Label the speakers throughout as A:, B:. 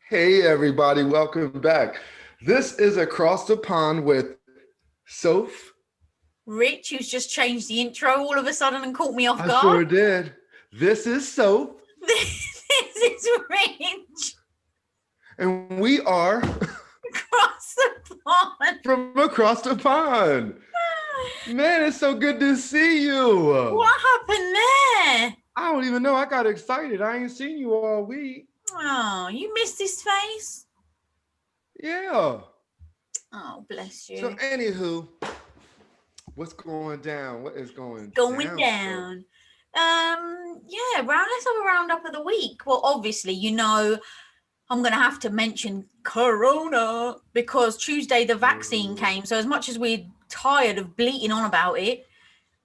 A: Hey everybody, welcome back. This is Across the Pond with Soph.
B: Rich, who's just changed the intro all of a sudden and caught me off
A: I sure
B: guard.
A: did. This is Soph,
B: This is Rich
A: and we are
B: across the pond.
A: from across the pond. Man, it's so good to see you.
B: What happened there?
A: I don't even know. I got excited. I ain't seen you all week.
B: Oh, you missed his face?
A: Yeah.
B: Oh, bless
A: So,
B: you.
A: anywho, what's going down? What is going
B: Going
A: down?
B: down. Yeah, let's have a roundup of the week. Well, obviously, I'm going to have to mention Corona because Tuesday the vaccine came. So, as much as we're tired of bleating on about it,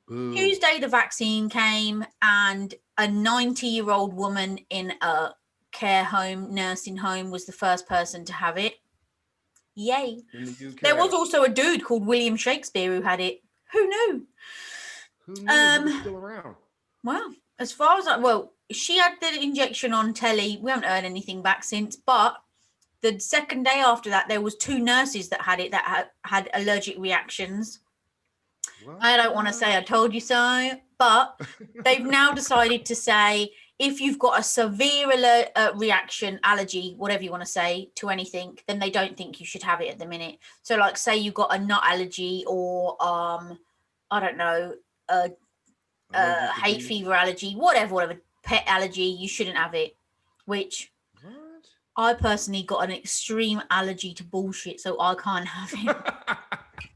A: Boo.
B: Tuesday the vaccine came, and a 90-year-old woman in a care home, nursing home, was the first person to have it. Yay.
A: In the UK.
B: There was also a dude called William Shakespeare who had it. Who knew?
A: Who knew he was still around?
B: Well, as far as she had the injection on telly. We haven't heard anything back since, but the second day after that, there was 2 nurses that had it that had allergic reactions. What? I don't want to say I told you so, but they've now decided to say if you've got a severe reaction, allergy, whatever you want to say, to anything, then they don't think you should have it at the minute. So, like, say you've got a nut allergy or, I don't know, hay fever allergy, whatever, pet allergy, you shouldn't have it. Which, what? I personally got an extreme allergy to bullshit, so I can't have it.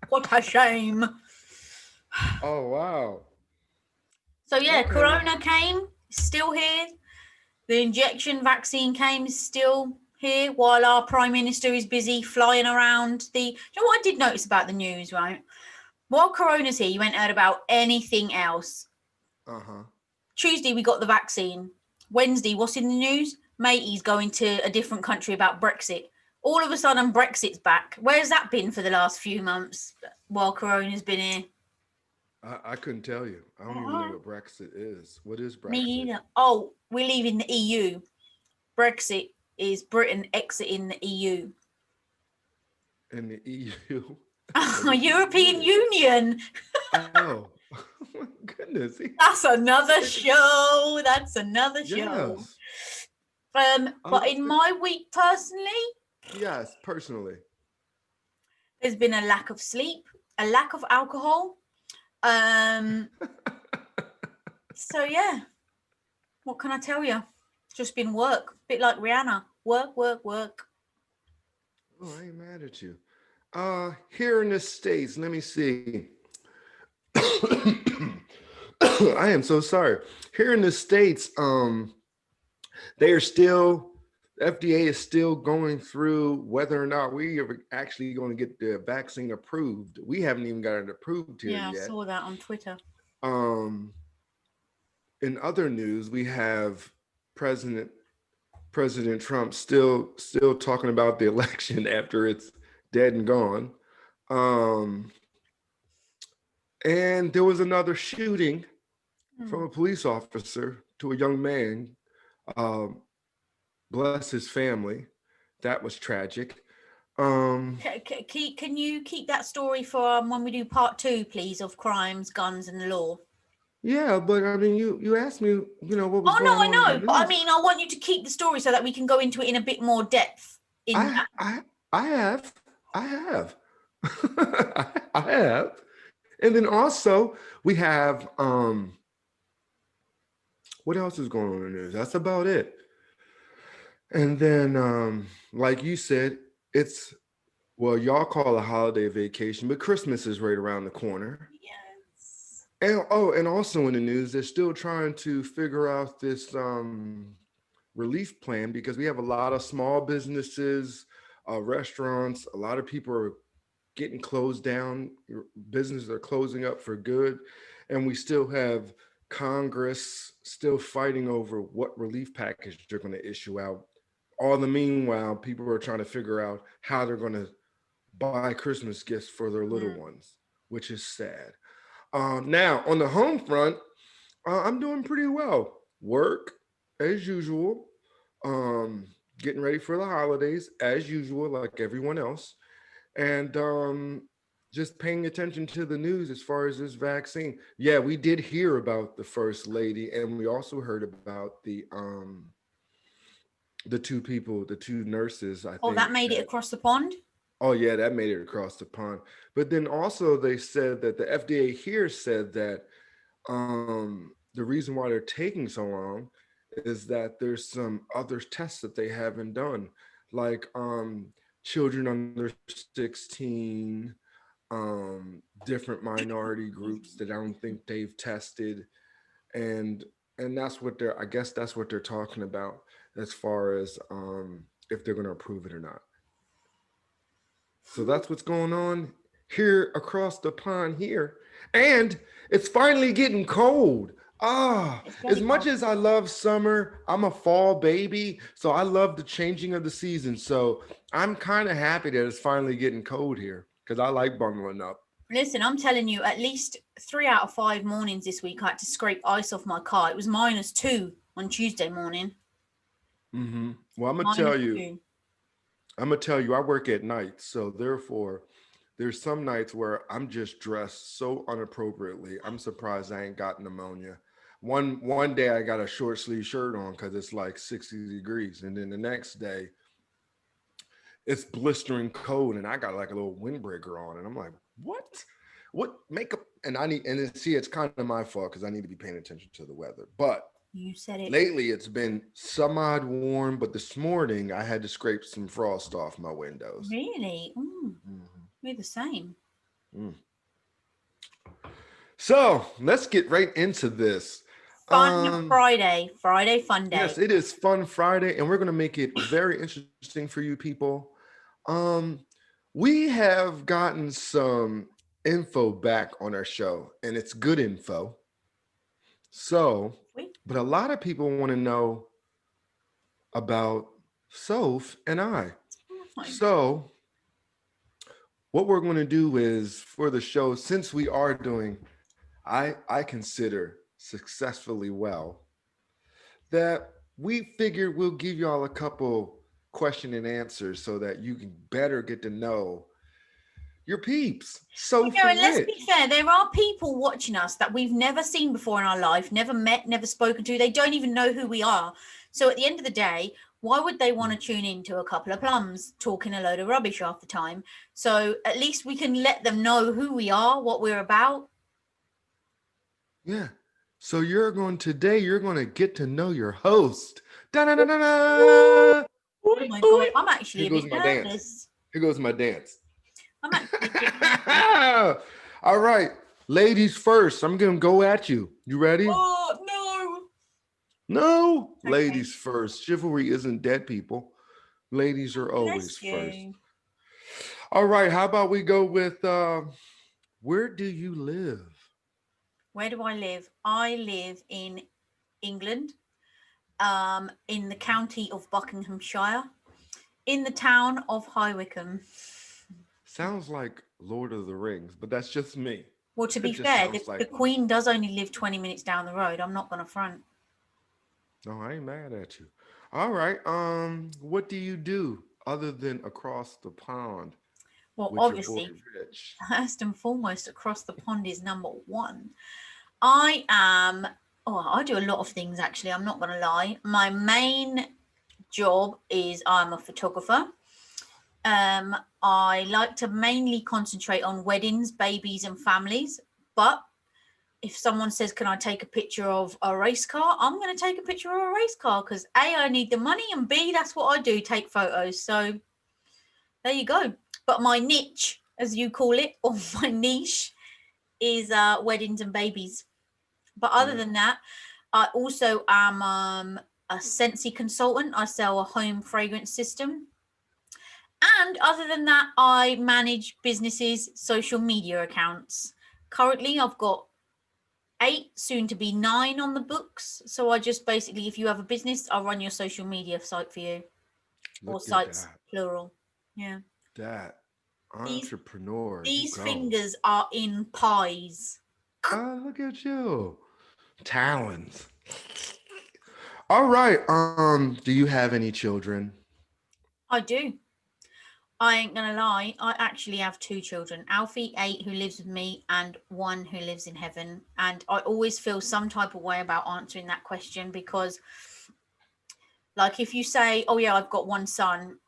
B: What a shame.
A: Oh, wow.
B: So, yeah, okay. Corona came, still here. The injection vaccine came, still here, while our Prime Minister is busy flying around the... You know what I did notice about the news, right? While Corona's here, you ain't heard about anything else. Uh-huh. Tuesday, we got the vaccine. Wednesday, what's in the news? Matey's going to a different country about Brexit. All of a sudden, Brexit's back. Where's that been for the last few months while Corona's been here?
A: I couldn't tell you. I don't even know what Brexit is. What is Brexit?
B: Me either. Oh, we're leaving the EU. Brexit is Britain exiting the EU.
A: In the EU?
B: European Union.
A: Oh, my goodness.
B: That's another show. Yes. But in my week personally.
A: Yes, personally.
B: There's been a lack of sleep, a lack of alcohol. So yeah, what can I tell you? Just been work, a bit like Rihanna. Work.
A: Oh, I ain't mad at you. Here in the States, let me see. I am so sorry. Here in the States, they are still, FDA is still going through whether or not we are actually going to get the vaccine approved. We haven't even got it approved here yet.
B: Yeah, I saw that on Twitter.
A: In other news, we have President Trump still talking about the election after it's dead and gone. And there was another shooting from a police officer to a young man. Bless his family. That was tragic.
B: Can you keep that story for when we do part 2, please, of crimes, guns, and the law?
A: Yeah, but I mean, you asked me, what was going on.
B: Oh, no, I know, but I mean, I want you to keep the story so that we can go into it in a bit more depth.
A: I have. I have. And then also we have, what else is going on in the news? That's about it. And then, like you said, y'all call it a holiday vacation, but Christmas is right around the corner.
B: Yes.
A: And also in the news, they're still trying to figure out this relief plan because we have a lot of small businesses, restaurants. A lot of people are getting closed down. Businesses are closing up for good. And we still have Congress still fighting over what relief package they're going to issue out. All the meanwhile, people are trying to figure out how they're going to buy Christmas gifts for their little ones, which is sad. Now, on the home front, I'm doing pretty well. Work, as usual. getting ready for the holidays as usual, like everyone else, and just paying attention to the news as far as this vaccine. Yeah, we did hear about the first lady, and we also heard about the two people, the two nurses, I
B: Oh, that
A: think
B: made it
A: that.
B: across the pond.
A: Oh yeah, that made it across the pond. But then also they said that the FDA here said that the reason why they're taking so long is that there's some other tests that they haven't done, like children under 16, different minority groups that I don't think they've tested, and that's what they're, I guess that's what they're talking about as far as if they're going to approve it or not. So that's what's going on here across the pond here. And it's finally getting cold. Ah,
B: It's
A: as
B: very
A: much
B: cold.
A: as I love summer, I'm a fall baby. So I love the changing of the season. So I'm kind of happy that it's finally getting cold here because I like bundling up.
B: Listen, I'm telling you, at least 3 out of 5 mornings this week, I had to scrape ice off my car. It was -2 on Tuesday morning.
A: Well,
B: Minus two.
A: I'm gonna tell you, I work at night, so therefore, there's some nights where I'm just dressed so inappropriately. I'm surprised I ain't got pneumonia. One day I got a short sleeve shirt on because it's like 60 degrees, and then the next day it's blistering cold, and I got like a little windbreaker on, and I'm like, what makeup? And I need, and then, see, it's kind of my fault because I need to be paying attention to the weather, but.
B: You said it.
A: Lately, it's been some odd warm, but this morning I had to scrape some frost off my windows.
B: Really?
A: Mhm.
B: We're the same.
A: Mm. So let's get right into this.
B: Fun
A: Um,
B: Friday. Friday fun day.
A: yes, it is Fun Friday, and we're going to make it very interesting for you people. Um, we have gotten some info back on our show, and it's good info. So,
B: Sweet.
A: but a lot of people want to know about Soph and I.
B: Oh my God.
A: So, what we're going to do is for the show, since we are doing, I consider successfully well, that we figured we'll give y'all a couple question and answers so that you can better get to know your peeps.
B: You
A: Soph
B: know,
A: and
B: and let's be
A: Rich.
B: fair, there are people watching us that we've never seen before in our life, never met, never spoken to. They don't even know who we are. So at the end of the day, why would they want to tune into a couple of plums talking a load of rubbish half the time? So at least we can let them know who we are, what we're about.
A: Yeah. So you're going to get to know your host. Da-da-da-da-da.
B: Oh my God, I'm
A: Here
B: actually a
A: goes
B: bit
A: my dance.
B: nervous.
A: Here goes my dance.
B: I'm actually a bit nervous.
A: All right, ladies first. I'm gonna go at you. You ready?
B: Oh no.
A: No,
B: Okay.
A: ladies first. Chivalry isn't dead, people. Ladies are always
B: Bless
A: first.
B: you.
A: All right, how about we go with where do you live?
B: Where do I live? I live in England, in the county of Buckinghamshire, in the town of High Wycombe.
A: Sounds like Lord of the Rings, but that's just me.
B: Well, to
A: It
B: be
A: just
B: fair,
A: sounds
B: the
A: like,
B: Queen does only live 20 minutes down the road. I'm not going to front.
A: no, I ain't mad at you. All right, what do you do other than across the pond
B: Well,
A: with your boy
B: obviously,
A: Rich?
B: first and foremost, across the pond is number one. I am, oh, I do a lot of things actually. I'm not going to lie. My main job is I'm a photographer. I like to mainly concentrate on weddings, babies, and families. But if someone says, "Can I take a picture of a race car?" I'm going to take a picture of a race car because A, I need the money, and B, that's what I do, take photos. So there you go. But my niche, as you call it, or my niche, is weddings and babies. But other
A: Yeah.
B: than that, I also am a Scentsy consultant. I sell a home fragrance system. And other than that, I manage businesses' social media accounts. Currently, I've got 8, soon to be 9 on the books. So I just basically, if you have a business, I'll run your social media site for you, or
A: Look at
B: sites,
A: that.
B: plural. Yeah.
A: That
B: These
A: entrepreneur, you
B: these
A: go.
B: fingers are in pies.
A: Ah, look at you. Talons. All right. Do you have any children?
B: I do. I ain't gonna lie. I actually have two children. Alfie, 8, who lives with me, and 1 who lives in heaven. And I always feel some type of way about answering that question because, like, if you say, "Oh yeah, I've got 1 son,"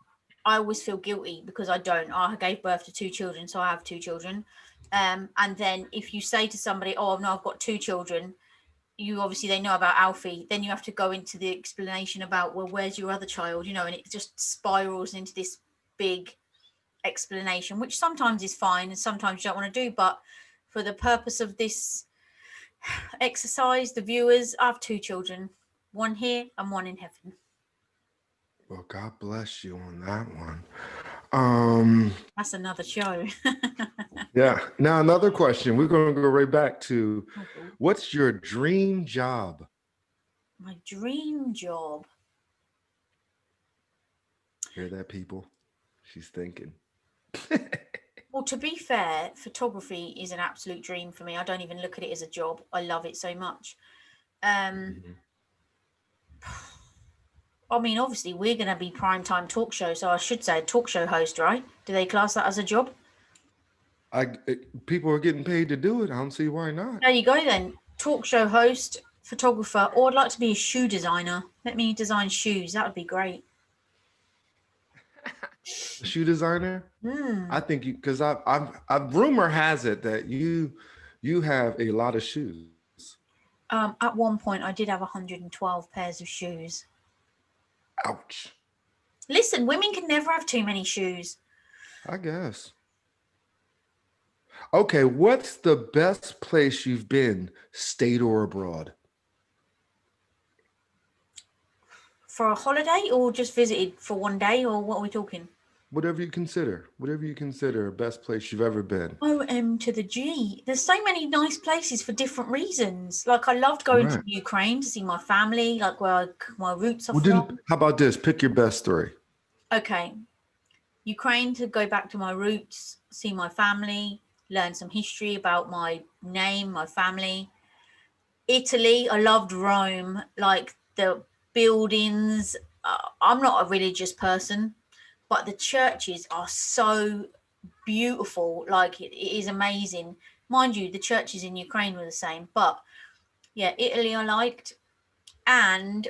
B: I always feel guilty because I don't. I gave birth to 2 children, so I have 2 children. And then if you say to somebody, "Oh no, I've got 2 children," you obviously they know about Alfie. Then you have to go into the explanation about, well, where's your other child? And it just spirals into this big explanation, which sometimes is fine and sometimes you don't want to do. But for the purpose of this exercise, the viewers, I have 2 children, 1 here and 1 in heaven.
A: Well, God bless you on that one.
B: That's another show.
A: Yeah. Now another question. We're going to go right back to, what's your dream job?
B: My dream job.
A: Hear that, people? She's thinking.
B: Well, to be fair, photography is an absolute dream for me. I don't even look at it as a job. I love it so much. I mean, obviously, we're going to be primetime talk show, so I should say talk show host, right? Do they class that as a job?
A: People are getting paid to do it. I don't see why not.
B: There you go then. Talk show host, photographer, or I'd like to be a shoe designer. Let me design shoes. That would be great.
A: A shoe designer? I think you, because I've rumor has it that you have a lot of shoes.
B: At one point, I did have 112 pairs of shoes.
A: Ouch.
B: Listen, women can never have too many shoes.
A: I guess. Okay, what's the best place you've been, state or abroad?
B: For a holiday or just visited for one day, or what are we talking?
A: Whatever you consider best place you've ever been.
B: OM to the G. There's so many nice places for different reasons. Like, I loved going to Ukraine to see my family, like where my roots are from.
A: How about this? Pick your best 3.
B: Okay. Ukraine, to go back to my roots, see my family, learn some history about my name, my family. Italy, I loved Rome, like the buildings. I'm not a religious person, but the churches are so beautiful. Like, it is amazing. Mind you, the churches in Ukraine were the same, but yeah, Italy I liked. And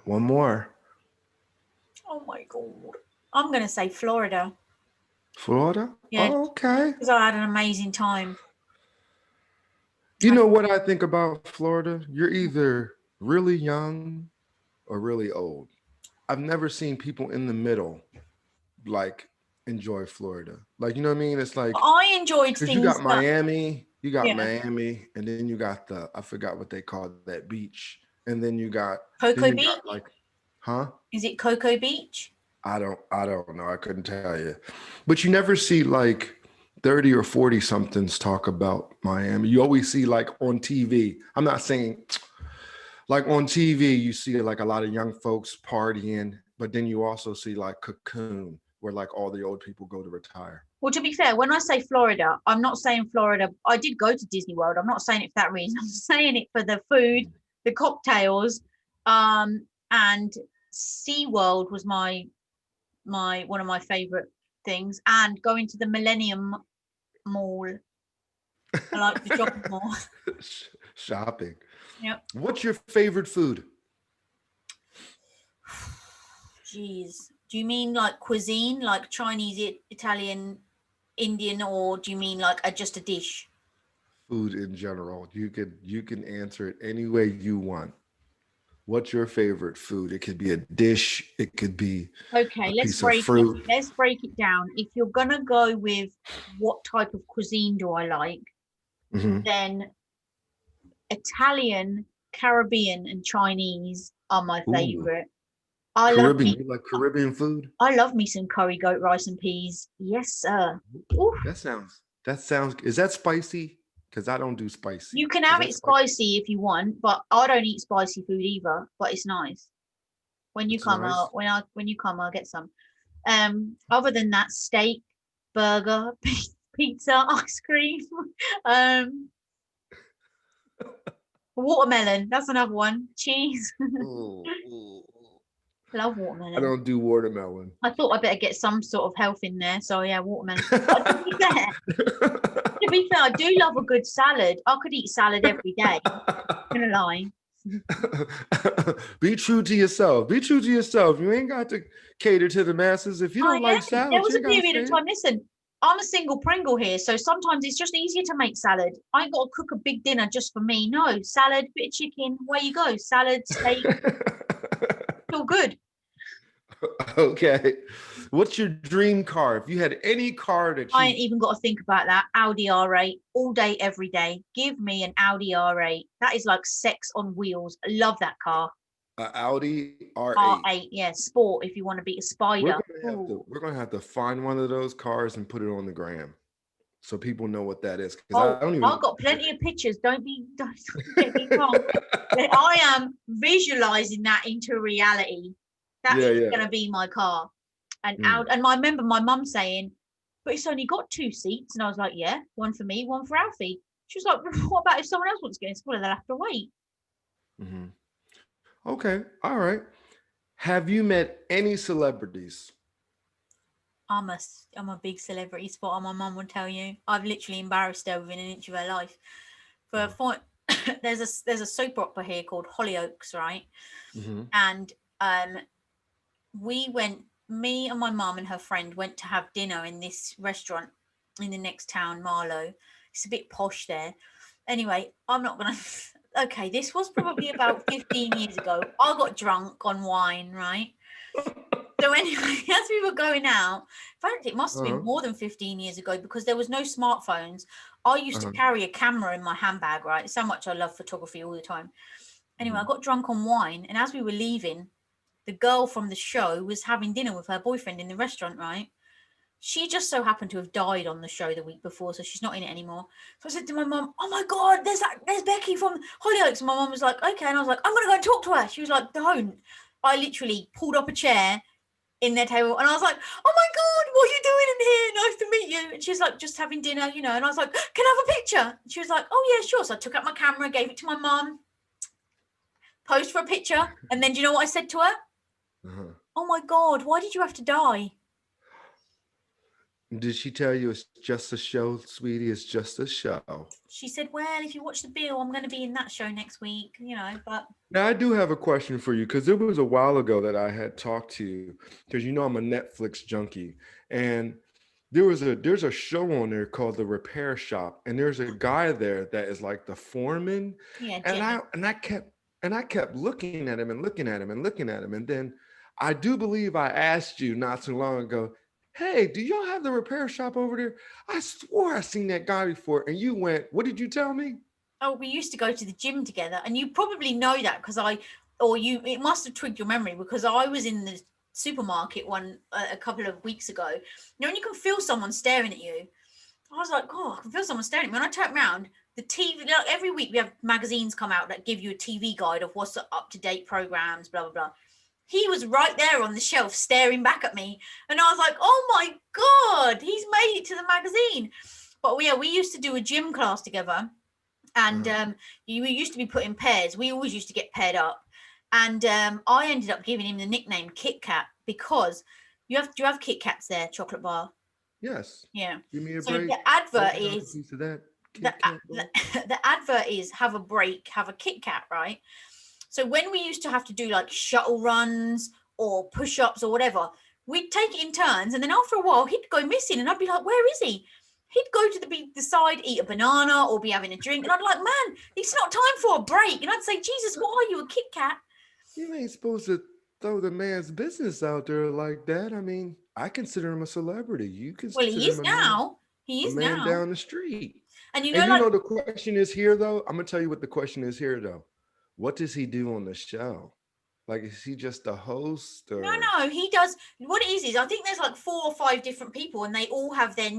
A: One more.
B: Oh my God. I'm going to say Florida.
A: Florida?
B: Yeah.
A: Oh, okay.
B: Because I had an amazing time.
A: You know what I think about Florida? You're either really young or really old. I've never seen people in the middle like enjoy Florida. Like, you know what I mean? It's like,
B: I enjoyed things.
A: You got Miami, and then you got I forgot what they call that beach. And then you got
B: Cocoa Beach. Is it Cocoa Beach?
A: I don't know. I couldn't tell you. But you never see like 30 or 40 somethings talk about Miami. You always see like on TV. I'm not saying like on TV, you see like a lot of young folks partying, but then you also see like Cocoon, where like all the old people go to retire.
B: Well, to be fair, when I say Florida, I'm not saying Florida. I did go to Disney World. I'm not saying it for that reason. I'm saying it for the food, the cocktails, and SeaWorld was my one of my favorite things, and going to the Millennium Mall. I like the shopping mall.
A: Shopping.
B: Yep.
A: What's your favorite food?
B: Jeez. Do you mean like cuisine, like Chinese, Italian, Indian, or do you mean like just a dish?
A: Food in general. You can answer it any way you want. What's your favorite food? It could be a dish. It could be
B: let's break it down. If you're gonna go with what type of cuisine do I like, then Italian, Caribbean, and Chinese are my favorite.
A: You like Caribbean food?
B: I love me some curry goat rice and peas. Yes, sir. Ooh.
A: That sounds. Is that spicy? Because I don't do spicy.
B: You can have it spicy if you want, but I don't eat spicy food either. But it's nice. When you come, I'll get some. Other than that, steak, burger, pizza, ice cream. Watermelon. That's another one. Cheese.
A: Ooh, ooh.
B: Love
A: I
B: watermelon.
A: don't do watermelon.
B: I thought I better get some sort of health in there. So yeah, watermelon. But to be fair, I do love a good salad. I could eat salad every day. I'm gonna lie.
A: Be true to yourself. Be true to yourself. You ain't got to cater to the masses. If you
B: I
A: don't like
B: am. There
A: salad,
B: was
A: you
B: a
A: ain't got to
B: period
A: say
B: of
A: it.
B: time. Listen, I'm a single Pringle here, so sometimes it's just easier to make salad. I ain't got to cook a big dinner just for me. No, salad, bit of chicken, away you go. Salad, steak, all good.
A: Okay. What's your dream car? If you had any car that
B: I
A: you
B: ain't even got to think about that. Audi R8, all day, every day. Give me an Audi R8. That is like sex on wheels. I love that car.
A: Audi R8.
B: R8, yeah, sport if you want to be a spider. Ooh.
A: We're gonna have to find one of those cars and put it on the gram so people know what that is. Because I
B: Oh,
A: don't even know
B: I've got plenty of pictures. Don't get me wrong. I am visualizing that into reality. That
A: Yeah,
B: is
A: yeah.
B: going to be my car. And
A: Mm.
B: out. And I remember my mum saying, "But it's only got 2 seats." And I was like, "Yeah, one for me, one for Alfie." She was like, "What about if someone else wants to get in? Well, they'll have to wait."
A: Hmm. Okay. All right. Have you met any celebrities?
B: I'm a big celebrity spotter. My mum would tell you. I've literally embarrassed her within an inch of her life. For there's a soap opera here called Hollyoaks, right?
A: Mm-hmm.
B: And we went. Me and my mum and her friend went to have dinner in this restaurant in the next town, Marlow. It's a bit posh there. Anyway, I'm not gonna. Okay, this was probably about 15 years ago. I got drunk on wine, right? So anyway, as we were going out, in fact, it must have been
A: Uh-huh.
B: more than 15 years ago because there was no smartphones. I used to
A: Uh-huh.
B: carry a camera in my handbag, right? So much I love photography all the time. Anyway, I
A: Mm-hmm.
B: got drunk on wine, and as we were leaving, the girl from the show was having dinner with her boyfriend in the restaurant, right? She just so happened to have died on the show the week before, so she's not in it anymore. So I said to my mum, "Oh my god, there's Becky from Hollyoaks." And my mum was like, "Okay," and I was like, "I'm gonna go and talk to her." She was like, "Don't." I literally pulled up a chair in their table, and I was like, "Oh my god, what are you doing in here? Nice to meet you." And she's like, "Just having dinner, you know." And I was like, "Can I have a picture?" And she was like, "Oh yeah, sure." So I took out my camera, gave it to my mum, posed for a picture, and then do you know what I said to her?
A: Uh-huh.
B: "Oh my god, why did you have to die?"
A: Did she tell you it's just a show, sweetie? It's just a show.
B: She said, "Well, if you watch the bill, I'm going to be in that show next week, you know." But
A: Now I do have a question for you because it was a while ago that I had talked to you because you know I'm a Netflix junkie, and there's a show on there called The Repair Shop, and there's a guy there that is like the foreman,
B: yeah,
A: and
B: Jimmy.
A: I kept looking at him and looking at him and looking at him, and then I do believe I asked you not too long ago, "Hey, do y'all have the repair shop over there?" I swore I seen that guy before, and you went, "What did you tell me?"
B: Oh, we used to go to the gym together, and you probably know that because or you, it must have twigged your memory because I was in the supermarket a couple of weeks ago. You know, when you can feel someone staring at you, I was like, "Oh, I can feel someone staring at me." When I turned around, the TV, like, every week we have magazines come out that give you a TV guide of what's the up to date programs, blah blah blah. He was right there on the shelf staring back at me, and I was like, "Oh my god, he's made it to the magazine." But yeah, we used to do a gym class together, and
A: Uh-huh.
B: you used to be put in pairs. We always used to get paired up, and I ended up giving him the nickname Kit Kat because do you have Kit Kats there, chocolate bar?
A: Yes.
B: Yeah.
A: Give me a
B: So
A: break.
B: the
A: Let
B: advert
A: me have a
B: is
A: piece of that
B: the
A: Kit Kat bar.
B: the advert is have a break, have a Kit Kat, right? So when we used to have to do like shuttle runs or push ups or whatever, we'd take it in turns, and then after a while he'd go missing, and I'd be like, "Where is he?" He'd go to the side, eat a banana or be having a drink, and I'd be like, "Man, it's not time for a break." And I'd say, "Jesus, what are you, a Kit Kat?"
A: You ain't supposed to throw the man's business out there like that. I mean, I consider him a celebrity. You
B: Well, he
A: consider him
B: is now. He
A: a
B: is
A: man
B: now.
A: down the street.
B: And you
A: And
B: know,
A: you
B: like,
A: know the question is here though. I'm gonna tell you what the question is here though. What does he do on the show? Like, is he just a host
B: no,
A: or
B: no, he does. What it is I think there's like 4 or 5 different people, and they all have their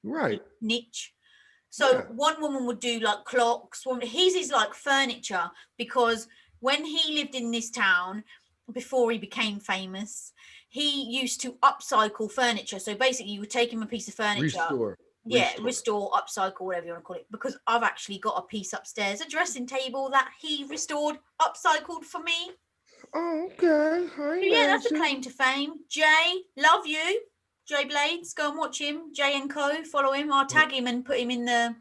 A: right?
B: niche. So
A: Yeah.
B: one woman would do like clocks. His is like furniture because when he lived in this town before he became famous, he used to upcycle furniture. So basically, you would take him a piece of furniture,
A: Restore.
B: Yeah, restore, upcycle, whatever you want to call it, because I've actually got a piece upstairs, a dressing table that he restored, upcycled for me.
A: Oh, okay.
B: So yeah, that's a claim to fame. Jay, love you. Jay Blades, go and watch him. Jay and Co, follow him. I'll tag him and put him in the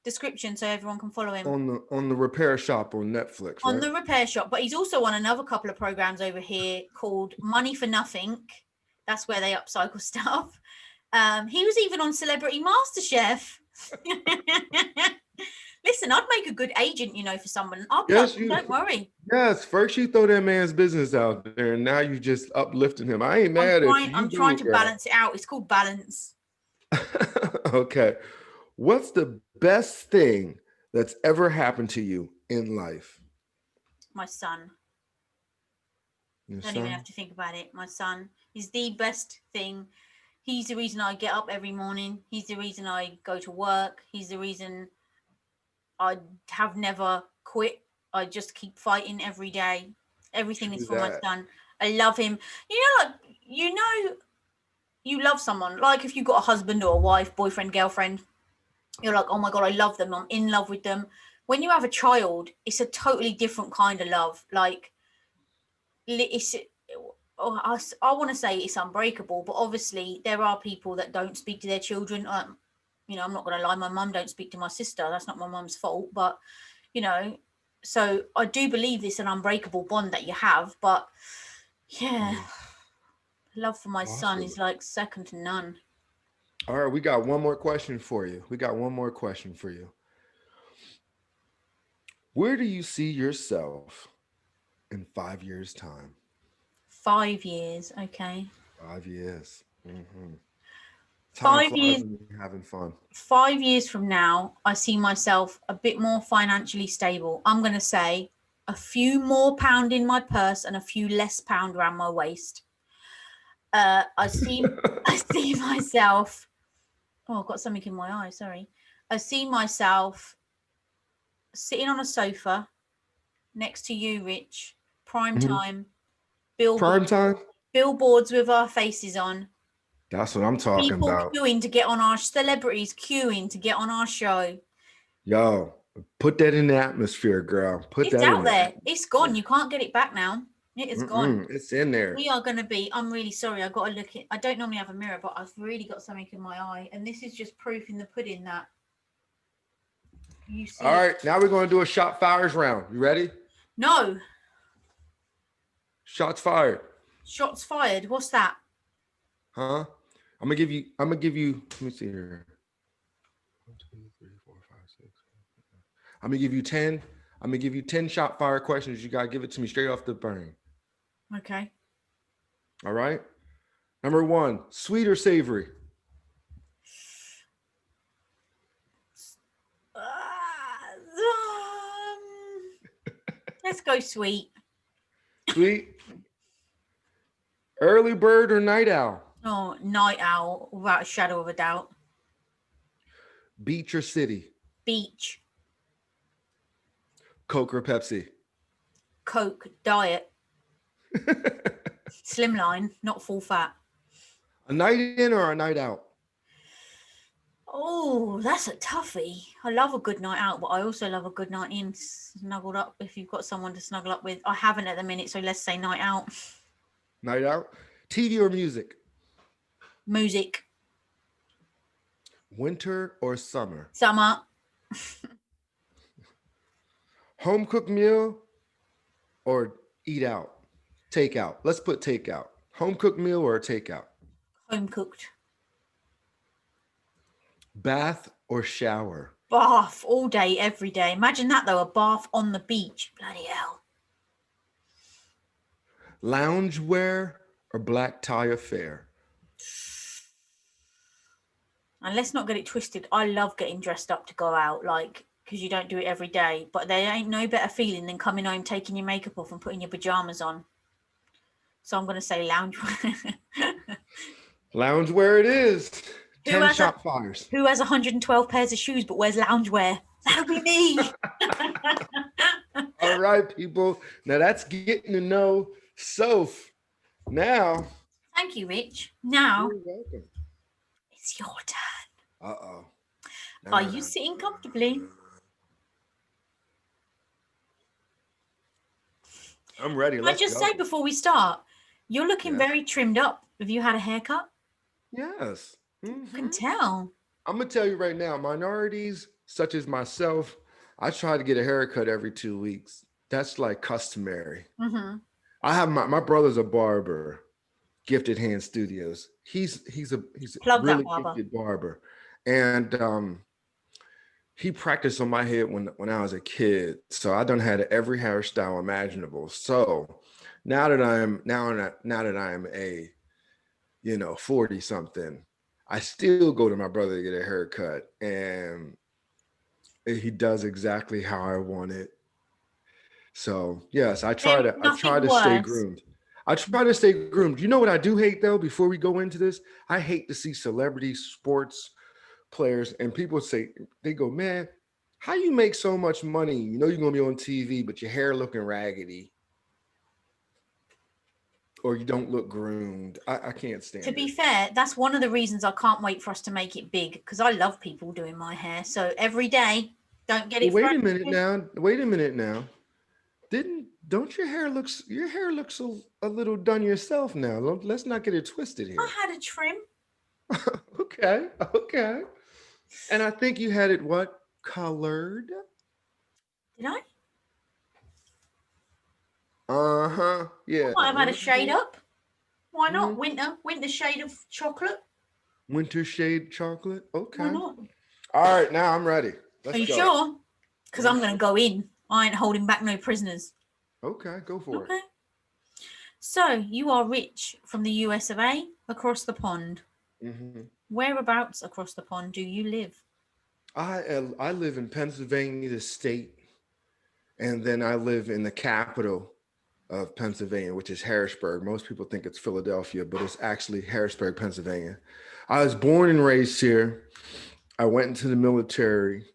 B: description so everyone can follow him.
A: On the Repair Shop on Netflix,
B: On
A: right?
B: the Repair Shop, but he's also on another couple of programs over here called Money for Nothing. That's where they upcycle stuff. He was even on Celebrity MasterChef. Listen, I'd make a good agent, for someone. I'll be don't worry.
A: Yes, first you throw that man's business out there, and now you just uplifting him. I ain't mad at you.
B: I'm trying to balance it out. It's called balance.
A: Okay. What's the best thing that's ever happened to you in life?
B: My son. Don't even have to think about it. My son is the best thing. He's the reason I get up every morning. He's the reason I go to work. He's the reason I have never quit. I just keep fighting every day. Everything is for my son. I love him. You love someone. Like if you've got a husband or a wife, boyfriend, girlfriend, you're like, oh my God, I love them. I'm in love with them. When you have a child, it's a totally different kind of love. Like, I want to say it's unbreakable, but obviously there are people that don't speak to their children. I'm not going to lie. My mum don't speak to my sister. That's not my mum's fault. But, so I do believe it's an unbreakable bond that you have. But, yeah, love for my son is like second to none.
A: All right, we got one more question for you. Where do you see yourself in 5 years' time?
B: 5 years, okay.
A: 5 years. Mm-hmm.
B: 5 years.
A: Having fun.
B: 5 years from now, I see myself a bit more financially stable. I'm going to say a few more pound in my purse and a few less pound around my waist. I see myself. Oh, I've got something in my eye. Sorry. I see myself sitting on a sofa next to you, Rich. Prime time.
A: Prime time.
B: Billboards with our faces on.
A: That's what I'm talking about.
B: People queuing to get on our celebrities queuing to get on our show.
A: Yo, put that in the atmosphere, girl.
B: It's out there. It's gone. You can't get it back now. It is gone.
A: It's in there.
B: We are going to be. I'm really sorry. I got to look at. I don't normally have a mirror, but I've really got something in my eye, and this is just proof in the pudding that you see.
A: All right, now we're going to do a shot fires round. You ready?
B: No.
A: Shots fired.
B: Shots fired. What's that?
A: Huh? I'm gonna give you. Let me see here. 1, 2, 3, 4, 5, 6. I'm gonna give you 10. I'm gonna give you 10 shot fire questions. You gotta give it to me straight off the brain.
B: Okay.
A: All right. Number 1, sweet or savory?
B: Let's go sweet.
A: Sweet. Early bird or night owl?
B: Oh, night owl, without a shadow of a doubt.
A: Beach or city?
B: Beach.
A: Coke or Pepsi?
B: Coke. Diet. Slimline, not full fat.
A: A night in or a night out?
B: Oh, that's a toughie. I love a good night out, but I also love a good night in, snuggled up. If you've got someone to snuggle up with. I haven't at the minute, so let's say night out.
A: Night out. TV or music?
B: Music.
A: Winter or summer?
B: Summer.
A: Home cooked meal or eat out? Takeout. Let's put takeout. Home cooked meal or takeout?
B: Home cooked.
A: Bath or shower?
B: Bath all day, every day. Imagine that though, a bath on the beach. Bloody hell.
A: Loungewear or black tie affair?
B: And let's not get it twisted. I love getting dressed up to go out, like, because you don't do it every day. But there ain't no better feeling than coming home, taking your makeup off and putting your pajamas on. So I'm going to say loungewear.
A: Loungewear it is. 10 shot fires.
B: Who has 112 pairs of shoes but wears loungewear? That'll be me.
A: All right, people. Now that's getting to know Soph. Now.
B: Thank you, Rich. Now.
A: You're welcome.
B: It's your turn.
A: Uh-oh.
B: Are you sitting comfortably?
A: I'm ready.
B: Can I
A: Let's
B: just
A: go.
B: say before we start, you're looking
A: Yes.
B: very trimmed up. Have you had a haircut?
A: Yes.
B: I can tell.
A: I'm gonna tell you right now, minorities such as myself, I try to get a haircut every 2 weeks. That's like customary.
B: Mm-hmm.
A: I have my brother's a barber, Gifted Hand Studios. He's a
B: Plug that
A: really
B: barber.
A: gifted barber, and he practiced on my head when I was a kid. So I done had every hairstyle imaginable. So now that I am a 40 something, I still go to my brother to get a haircut, and he does exactly how I want it. So yes,
B: There is
A: I
B: nothing
A: try to stay
B: worse.
A: groomed. I try to stay groomed. You know what I do hate though, before we go into this? I hate to see celebrity sports players and people say, they go, man, how you make so much money? You know you're gonna be on TV, but your hair looking raggedy or you don't look groomed. I can't
B: To
A: stand
B: be
A: it.
B: fair, that's one of the reasons I can't wait for us to make it big because I love people doing my hair. So every day, don't get
A: Well,
B: it
A: wait a minute
B: frustrated.
A: now. Wait a minute now. Didn't don't your hair looks a little done yourself now. Let's not get it twisted
B: I
A: here.
B: had a trim.
A: Okay, okay. And I think you had it what? Colored?
B: Did I?
A: Uh-huh.
B: I
A: Yeah.
B: might have had a shade
A: Mhm.
B: up. Why not?
A: Mhm.
B: Winter shade of chocolate.
A: Winter shade chocolate.
B: Why
A: Okay.
B: not?
A: All right, now I'm ready.
B: Are
A: Let's
B: you
A: go.
B: sure? Because
A: I'm
B: I'm going to
A: sure.
B: go in. I ain't holding back no prisoners.
A: Okay, go for it.
B: Okay. So you are rich from the US of A across the pond.
A: Hmm.
B: Whereabouts across the pond do you live?
A: I live in Pennsylvania, the state, and then I live in the capital of Pennsylvania, which is Harrisburg. Most people think it's Philadelphia, but it's actually Harrisburg, Pennsylvania. I was born and raised here. I went into the military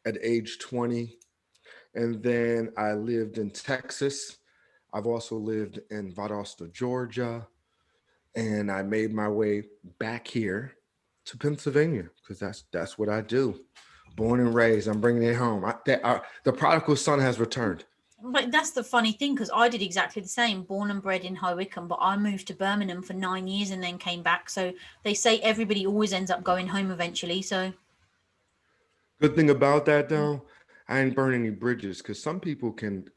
A: at age 20, and then I lived in Texas. I've also lived in Valdosta, Georgia, and I made my way back here to Pennsylvania because that's what I do. Born and raised, I'm bringing it home. The prodigal son has returned.
B: But that's the funny thing because I did exactly the same. Born and bred in High Wycombe, but I moved to Birmingham for 9 years and then came back. So they say everybody always ends up going home eventually. So
A: Good thing about that though, I ain't burn any bridges because some people can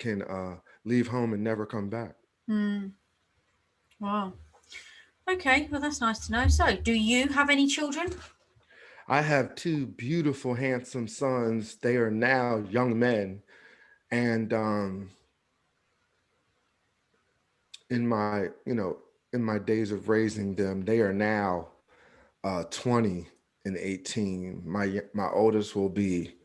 A: leave home and never come back.
B: wow. Okay, well that's nice to know. So, do you have any children?
A: I have two beautiful, handsome sons. They are now young men, and in my in my days of raising them, they are now 20 and 18. My oldest will be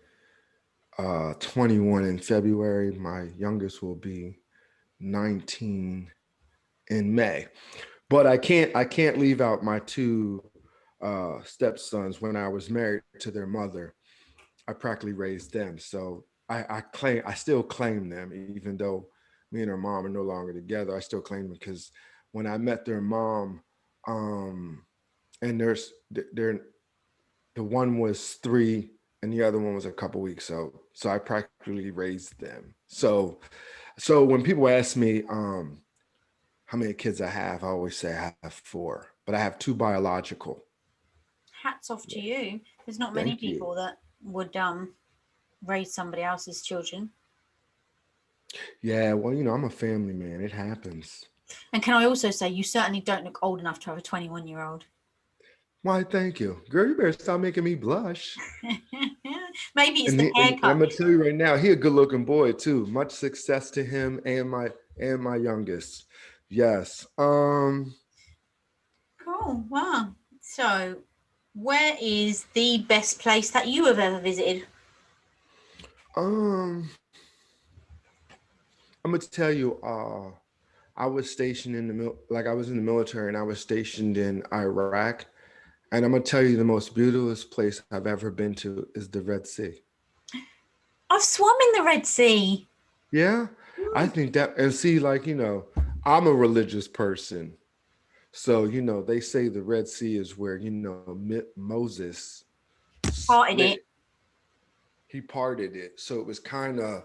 A: 21 in February. My youngest will be 19 in May. But I can't leave out my two stepsons. When I was married to their mother, I practically raised them. So I still claim them, even though me and her mom are no longer together. I still claim them because when I met their mom, um, and they're the one was 3 and the other one was a couple weeks. So I practically raised them. So when people ask me how many kids I have, I always say I have 4, but I have 2 biological.
B: Hats off to you. There's not many
A: Thank you.
B: people that would raise somebody else's children.
A: Yeah, well, I'm a family man. It happens.
B: And can I also say, you certainly don't look old enough to have a 21-year-old.
A: Why, thank you. Girl, you better stop making me blush.
B: Maybe it's
A: And,
B: the
A: and I'm
B: haircut.
A: gonna tell you right now, he a good looking boy too. Much success to him and my youngest. Yes.
B: Cool. Wow. So, where is the best place that you have ever visited?
A: Um, I'm gonna tell you, I was stationed in like I was in the military and I was stationed in Iraq. And I'm gonna tell you the most beautiful place I've ever been to is the Red Sea.
B: I've swum in the Red Sea.
A: Yeah, I think that, and see, like, I'm a religious person. So, they say the Red Sea is where, Moses
B: Parted
A: split.
B: it.
A: He parted it, so it was kind of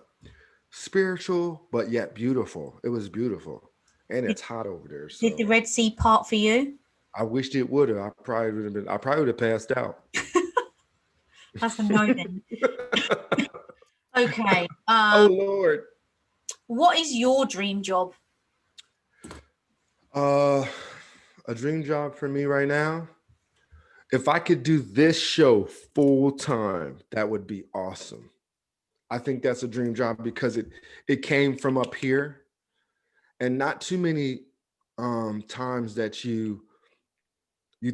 A: spiritual, but yet beautiful. It was beautiful, and
B: Did,
A: it's hot over there.
B: did the
A: So
B: Red Sea part for you?
A: I wished it would have. I probably would have been. I probably would have passed out.
B: That's a no then. Okay.
A: Oh Lord.
B: What is your dream job?
A: Uh, a dream job for me right now. If I could do this show full time, that would be awesome. I think that's a dream job because it came from up here, and not too many times that you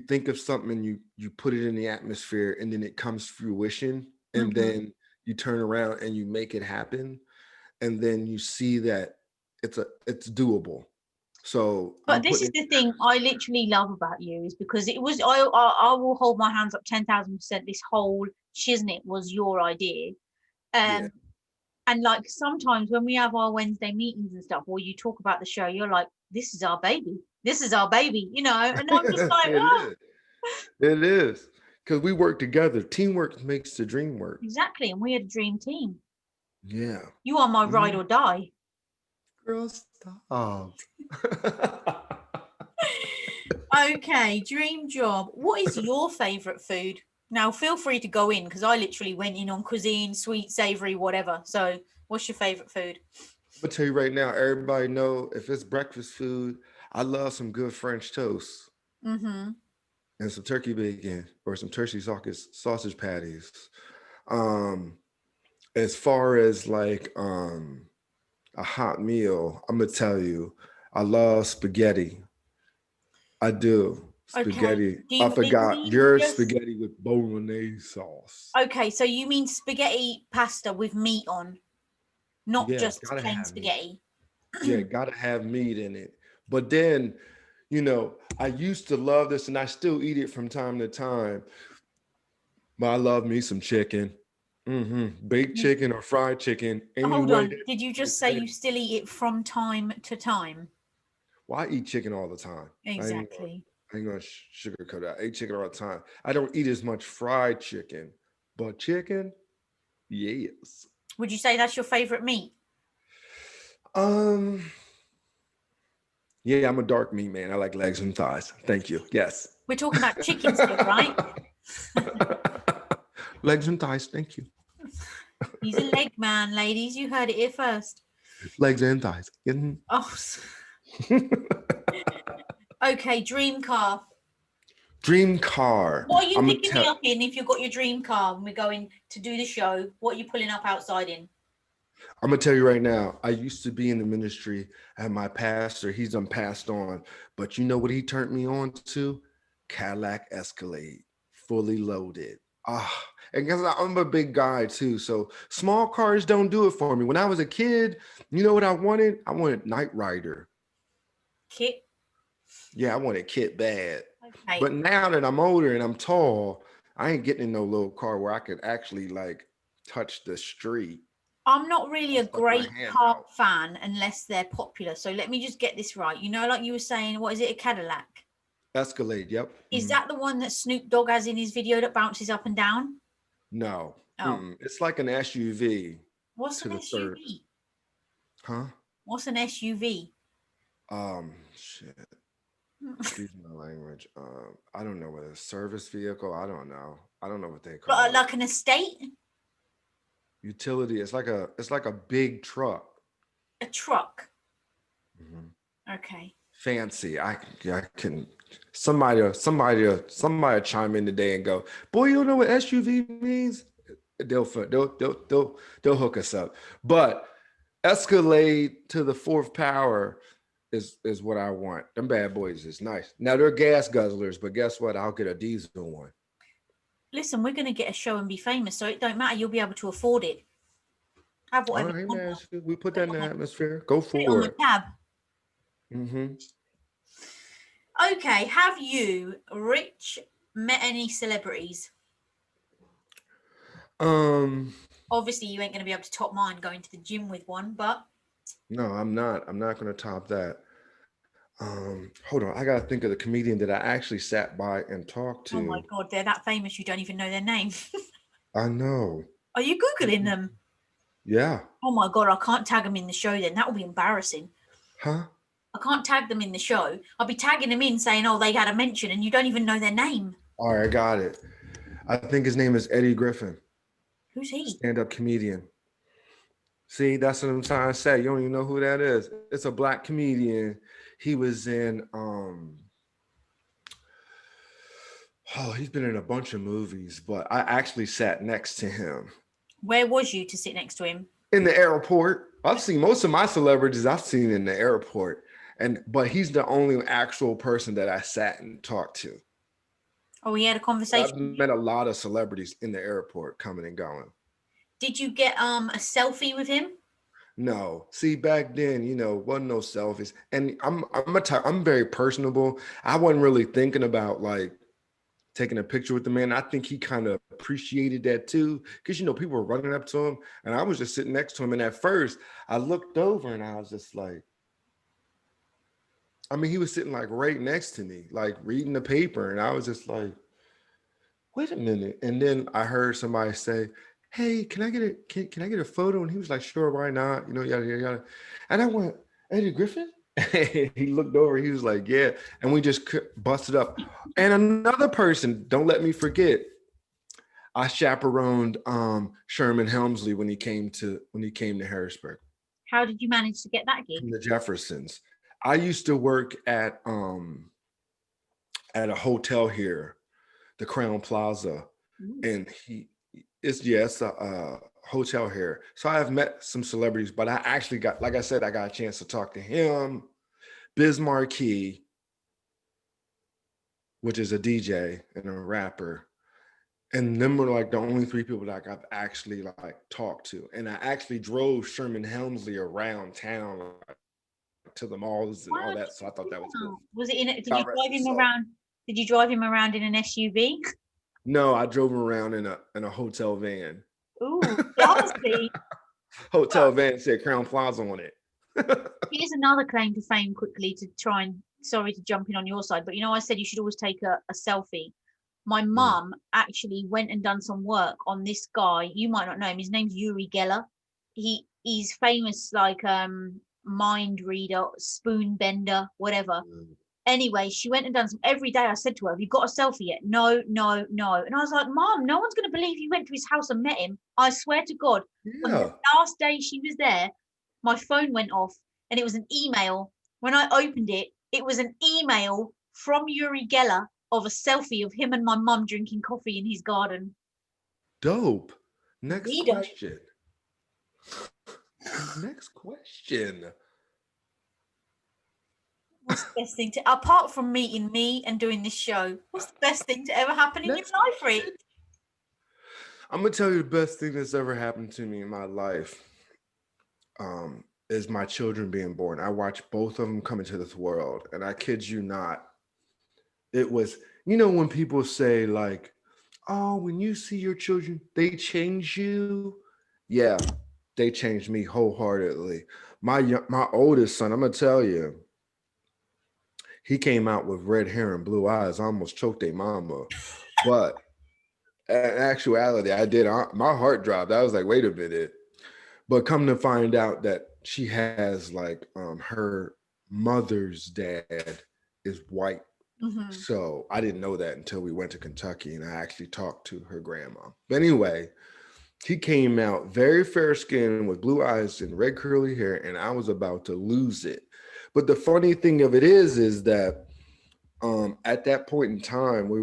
A: think of something and you put it in the atmosphere and then it comes fruition and
B: Mhm.
A: then you turn around and you make it happen and then you see that it's doable. So
B: But
A: I'm
B: this
A: putting
B: is
A: it.
B: the thing I literally love about you is because it was I will hold my hands up 10,000%. This whole shiznit was your idea.
A: Yeah.
B: Um, and like sometimes when we have our Wednesday meetings and stuff, or you talk about the show, you're like, "This is our baby. This is our baby," you know. And I'm just like,
A: It
B: "Oh,
A: is. It is. Because we work together. Teamwork makes the dream work.
B: exactly." And we had a dream team.
A: Yeah.
B: You are my ride
A: Mhm.
B: or die.
A: Girl, stop.
B: Okay, dream job. What is your favorite food? Now, feel free to go in because I literally went in on cuisine, sweet, savory, whatever. So, what's your favorite food?
A: I'm gonna tell you right now, everybody know if it's breakfast food, I love some good French toast
B: Mm-hmm.
A: and some turkey bacon or some turkey sausage patties. Um, as far as like a hot meal, I'm gonna tell you, I love spaghetti. I do.
B: Okay.
A: Spaghetti.
B: Do
A: I
B: you
A: forgot
B: mean
A: your
B: just
A: spaghetti with bolognese sauce.
B: okay? So you mean spaghetti pasta with meat on, not
A: Yeah,
B: just
A: gotta
B: plain
A: have meat.
B: spaghetti?
A: Yeah, gotta have meat in it. But then, I used to love this and I still eat it from time to time. But I love me some chicken. Baked
B: You
A: chicken or fried chicken, any
B: hold
A: way
B: on.
A: that
B: Did you
A: you
B: just say
A: say
B: you
A: it.
B: still eat it from time to time?
A: Well, I eat chicken all the time.
B: Exactly.
A: I ain't gonna sugarcoat that. I eat chicken all the time. I don't eat as much fried chicken, but chicken, yes.
B: Would you say that's your favorite meat?
A: Um, yeah, I'm a dark meat man. I like legs and thighs. Thank you. Yes.
B: We're talking about chicken still, right?
A: Legs and thighs. Thank you.
B: He's a leg man, ladies. You heard it here first.
A: Legs and thighs.
B: Oh, okay. Dream car.
A: Dream car.
B: What are you
A: I'm gonna
B: picking me
A: tell.
B: up in if you've got your dream car and we're going to do the show? What are you pulling up outside in?
A: I'm gonna tell you right now. I used to be in the ministry, and my pastor, he's done passed on. But you know what he turned me on to? Cadillac Escalade, fully loaded. Ah, and because I'm a big guy too, so small cars don't do it for me. When I was a kid, you know what I wanted? I wanted Knight Rider.
B: Kit.
A: Yeah, I wanted Kit bad.
B: Okay.
A: But now that I'm older and I'm tall, I ain't getting in no little car where I could actually like touch the street
B: I'm not really
A: and
B: a
A: stuck my
B: great
A: hand
B: car
A: out.
B: fan unless they're popular. So let me just get this right. You know, like you were saying, what is it, a Cadillac?
A: Escalade, yep.
B: Is that the one that Snoop Dogg has in his video that bounces up and down?
A: No,
B: Oh,
A: it's like an SUV
B: what's
A: to
B: an
A: the third,
B: SUV?
A: huh?
B: What's an SUV?
A: Shit. Excuse my language. I don't know what a service vehicle. I don't know. I don't know what they
B: But
A: call it.
B: like an estate?
A: Utility. It's like a big truck.
B: A truck.
A: Mhm.
B: Okay.
A: Fancy. I can. Somebody chime in today and go, boy, you don't know what SUV means? They'll hook us up. But Escalade to the fourth power is what I want. Them bad boys is nice. Now they're gas guzzlers, but guess what? I'll get a diesel one.
B: Listen, we're going to get a show and be famous, so it don't matter. You'll be able to afford it. Have
A: All
B: whatever you
A: right,
B: want.
A: man. We put
B: Put
A: that
B: it
A: in
B: on
A: the
B: the,
A: atmosphere. Go
B: put it on
A: for
B: the
A: it.
B: tab.
A: Mm-hmm.
B: Okay. Have you, Rich, met any celebrities?
A: Um,
B: Obviously, you ain't going to be able to top mine going to the gym with one, but
A: no, I'm not. I'm not gonna top that. Hold on, I gotta think of the comedian that I actually sat by and talked
B: Oh my
A: to.
B: God, they're that famous you don't even know their name.
A: I know.
B: Are you Googling them?
A: Yeah.
B: Oh my God, I can't tag them in the show then. That will be embarrassing.
A: Huh?
B: I can't tag them in the show. I'll be tagging them in saying, oh, they had a mention and you don't even know their name.
A: All right, I got it. I think his name is Eddie Griffin,
B: Who's he?
A: stand-up comedian. See, that's what I'm trying to say. You don't even know who that is. It's a black comedian. He was in he's been in a bunch of movies, but I actually sat next to him
B: Where was you to sit next to him?
A: in the airport. I've seen most of my celebrities I've seen in the airport. But he's the only actual person that I sat and talked to.
B: Oh, he had a
A: But I've
B: conversation with
A: met
B: you.
A: a lot of celebrities in the airport coming and going.
B: Did you get a selfie with him?
A: No, see, back then, wasn't no selfies, and I'm very personable. I wasn't really thinking about like taking a picture with the man. I think he kind of appreciated that too, because people were running up to him, and I was just sitting next to him. And at first, I looked over, and I was just like, I mean, he was sitting like right next to me, like reading the paper, and I was just like, wait a minute. And then I heard somebody say, hey, can I get a photo? And he was like, sure, why not? Yada, yada, yada. And I went, Eddie Griffin? He looked over, he was like, yeah. And we just busted up. And another person, don't let me forget, I chaperoned Sherman Helmsley when he came to Harrisburg
B: How did you manage to get that gig?
A: from the Jeffersons. I used to work at a hotel here, the Crown Plaza,
B: Ooh.
A: and it's a hotel here. So I have met some celebrities, but I actually got, like I said, I got a chance to talk to him, Biz Marquee, which is a DJ and a rapper, and them were like the only three people that I've actually like talked to. And I actually drove Sherman Helmsley around town, like, to the malls and all
B: Why
A: that.
B: did
A: So
B: you
A: I thought
B: do
A: that was cool.
B: that? Was it in? Did you
A: God rest
B: drive
A: his
B: him
A: soul.
B: around? Did you drive him around in an SUV?
A: No, I drove him around in a hotel van.
B: Ooh, classy.
A: Hotel van said Crown Plaza on it.
B: Here's another claim to fame quickly to try and, sorry to jump in on your side, but I said you should always take a selfie. My
A: Mm.
B: mum actually went and done some work on this guy. You might not know him. His name's Uri Geller. He's famous like mind reader, spoon bender, whatever. Anyway, she went and done some every day. I said to her, have you got a selfie yet? No, no, no. And I was like, Mom, no one's going to believe you went to his house and met him. I swear to God, on the
A: Yeah.
B: last day she was there, my phone went off and it was an email. When I opened it, it was an email from Uri Geller of a selfie of him and my mum drinking coffee in his garden.
A: Dope. Next
B: We don't.
A: question. Next question.
B: What's the best thing to, apart from meeting me and doing this show, what's the best thing to ever happen in your
A: Next
B: life,
A: question.
B: Rick?
A: I'm gonna tell you the best thing that's ever happened to me in my life is my children being born. I watched both of them come into this world, and I kid you not, it was, when people say like, oh, when you see your children, they change you. Yeah, they changed me wholeheartedly. My oldest son, I'm gonna tell you, he came out with red hair and blue eyes. I almost choked a mama, but in actuality, I did. My heart dropped. I was like, wait a minute. But come to find out that she has like her mother's dad is white.
B: Mm-hmm.
A: So I didn't know that until we went to Kentucky and I actually talked to her grandma. But anyway, he came out very fair skinned with blue eyes and red curly hair, and I was about to lose it. But the funny thing of it is that at that point in time where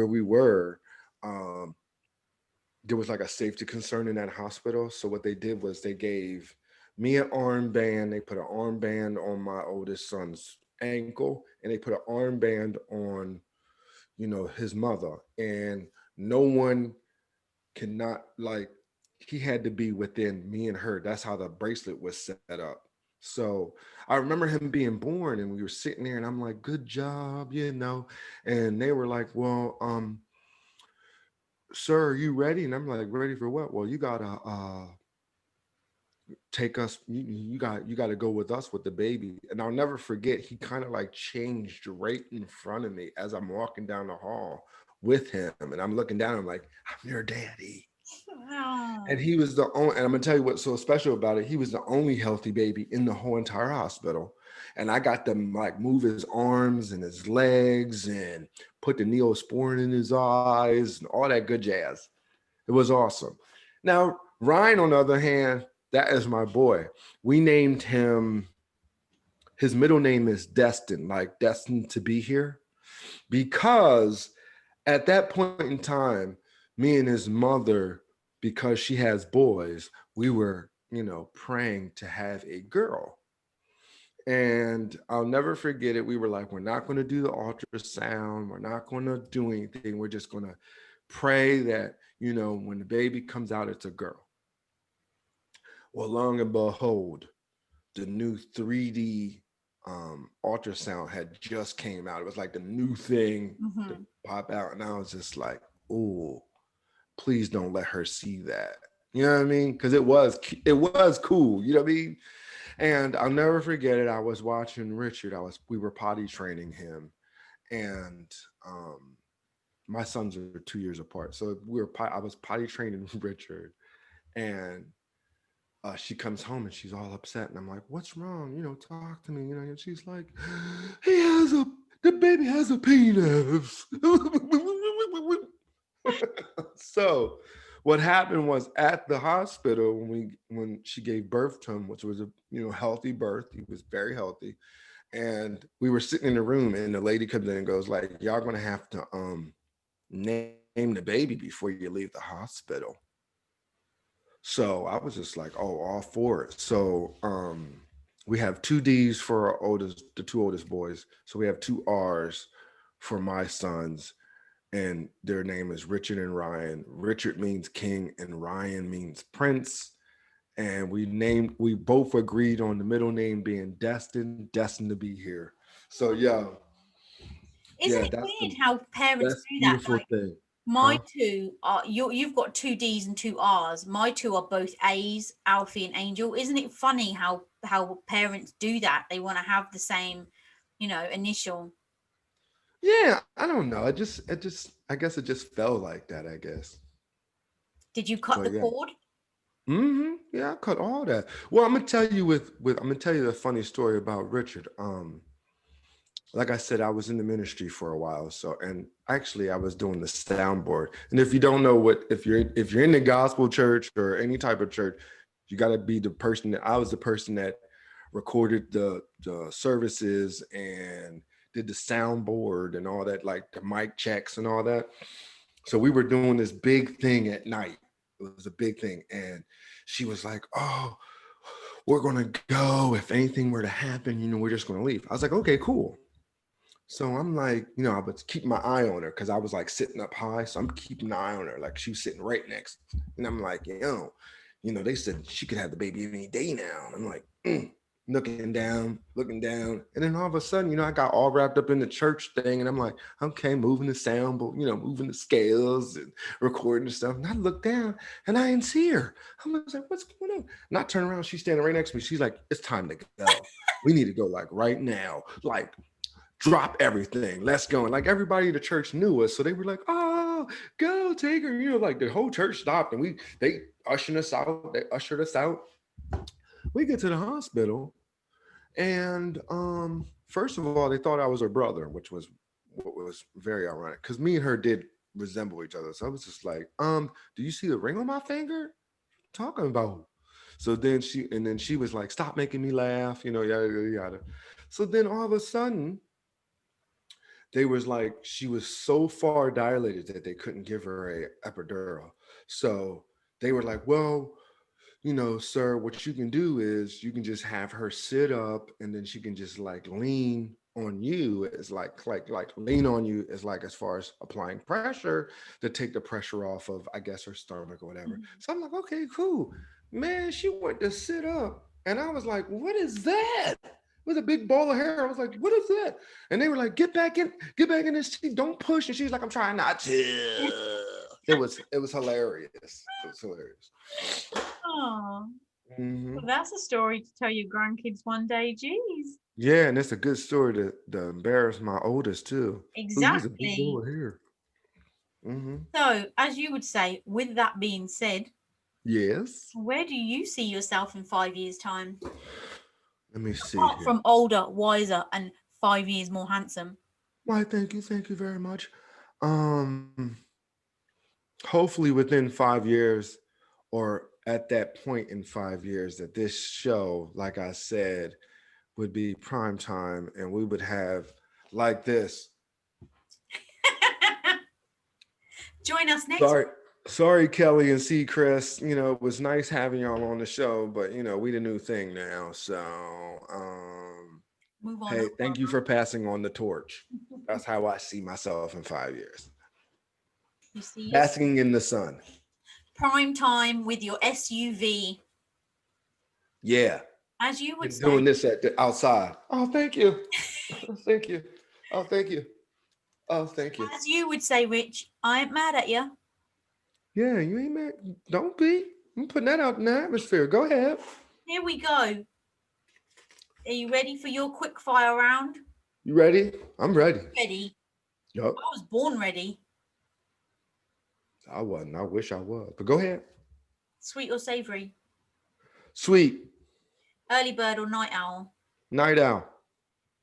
A: we were, um, there was like a safety concern in that hospital. So what they did was they gave me an armband. They put an armband on my oldest son's ankle, and they put an armband on, his mother. And no one cannot like he had to be within me and her. That's how the bracelet was set up. So I remember him being born and we were sitting there and I'm like, good job. And they were like, well, sir, are you ready? And I'm like, ready for what? Well, you gotta take us, you got to go with us with the baby. And I'll never forget, he kind of like changed right in front of me as I'm walking down the hall with him, and I'm looking down, I'm like, I'm your daddy. And he was the only, and I'm gonna tell you what's so special about it, he was the only healthy baby in the whole entire hospital. And I got to like move his arms and his legs and put the neosporin in his eyes and all that good jazz. It was awesome. Now, Ryan, on the other hand, that is my boy. We named him, his middle name is Destin, like destined to be here. Because at that point in time, me and his mother, because she has boys, we were, praying to have a girl. And I'll never forget it. We were like, we're not going to do the ultrasound. We're not going to do anything. We're just going to pray that, when the baby comes out, it's a girl. Well, long and behold, the new 3D ultrasound had just came out. It was like the new thing to pop out. And I was just like, oh, please don't let her see that. You know what I mean? Because it was cool. You know what I mean? And I'll never forget it. I was watching Richard. We were potty training him, and my sons are 2 years apart. So I was potty training Richard, and she comes home and she's all upset, and I'm like, "What's wrong? Talk to me." And she's like, "The baby has a penis." So what happened was, at the hospital, when she gave birth to him, which was a healthy birth, he was very healthy, and we were sitting in the room, and the lady comes in and goes like, "Y'all gonna have to name the baby before you leave the hospital." So I was just like, oh, all for it. So we have 2 D's for the 2 oldest boys. So we have 2 R's for my sons, and their name is Richard and Ryan. Richard means king and Ryan means prince. And we both agreed on the middle name being destined to be here. So
B: Isn't it weird how parents do that?
A: beautiful thing.
B: My 2 are, you've got 2 D's and 2 R's. My 2 are both A's, Alfie and Angel. Isn't it funny how parents do that? They want to have the same, initial.
A: Yeah, I don't know. I guess it just felt like that, I guess.
B: Did you cut
A: But
B: the
A: yeah.
B: cord?
A: Yeah, I cut all that. Well, I'm gonna tell you the funny story about Richard. Like I said, I was in the ministry for a while. So, and actually I was doing the soundboard. And if you don't know if you're in the gospel church or any type of church, you gotta be the person I was the person that recorded the services and did the soundboard and all that, like the mic checks and all that. So we were doing this big thing at night. It was a big thing. And she was like, "Oh, we're going to go. If anything were to happen, we're just going to leave." I was like, "Okay, cool." So I'm like, I was keeping my eye on her because I was like sitting up high. So I'm keeping an eye on her. Like she was sitting right next. And I'm like, they said she could have the baby any day now. And I'm like, looking down. And then all of a sudden, I got all wrapped up in the church thing. And I'm like, okay, moving the sound, but, moving the scales and recording the stuff. And I look down and I didn't see her. I was like, what's going on? And I turn around, she's standing right next to me. She's like, it's time to go. We need to go like right now. Like, drop everything. Let's go. And like everybody in the church knew us. So they were like, oh, go take her. Like the whole church stopped and they ushered us out. We get to the hospital. And first of all, they thought I was her brother, which was what was very ironic because me and her did resemble each other. So I was just like, do you see the ring on my finger? Talking about. So then she was like, stop making me laugh, yada, yada, yada. So then all of a sudden, they was like, she was so far dilated that they couldn't give her a epidural. So they were like, well, sir, what you can do is you can just have her sit up and then she can just like lean on you as like lean on you as like as far as applying pressure to take the pressure off of, I guess, her stomach or whatever. So I'm like, okay, cool. Man, she went to sit up and I was like, what is that? With a big ball of hair. I was like, what is that? And they were like, get back in this seat. Don't push. And she's like, I'm trying not to. It was hilarious. It was hilarious.
B: Oh.
A: Hmm.
B: Well, that's a story to tell your grandkids one day. Jeez.
A: Yeah, and it's a good story to embarrass my oldest too. Oh, he's a big
B: Exactly.
A: boy here. Hmm.
B: So, as you would say, with that being said,
A: Yes.
B: where do you see yourself in 5 years' time?
A: Let me see
B: Apart
A: here.
B: from older, wiser, and 5 years more handsome.
A: Why, thank you very much. Um, Hopefully within 5 years, or at that point in 5 years, that this show, like I said, would be prime time, and we would have like this.
B: Join us next.
A: Sorry, sorry, Kelly and C. Chris. It was nice having y'all on the show, but we the new thing now. So,
B: Move on
A: hey, thank you
B: over.
A: for passing on the torch. That's how I see myself in 5 years.
B: You see your
A: Basking in the sun.
B: prime time with your SUV,
A: Yeah.
B: as you would
A: And
B: say.
A: doing this at the outside. Oh, thank you. Thank you. Oh, thank you. Oh, thank you.
B: As you would say, Rich, I ain't mad at you.
A: Yeah, you ain't mad. Don't be. I'm putting that out in the atmosphere. Go ahead.
B: Here we go. Are you ready for your quick fire round?
A: You ready? I'm ready.
B: Ready.
A: Yup.
B: I was born ready.
A: I wasn't. I wish I was. But go ahead.
B: Sweet or savory?
A: Sweet.
B: Early bird or night owl?
A: Night owl.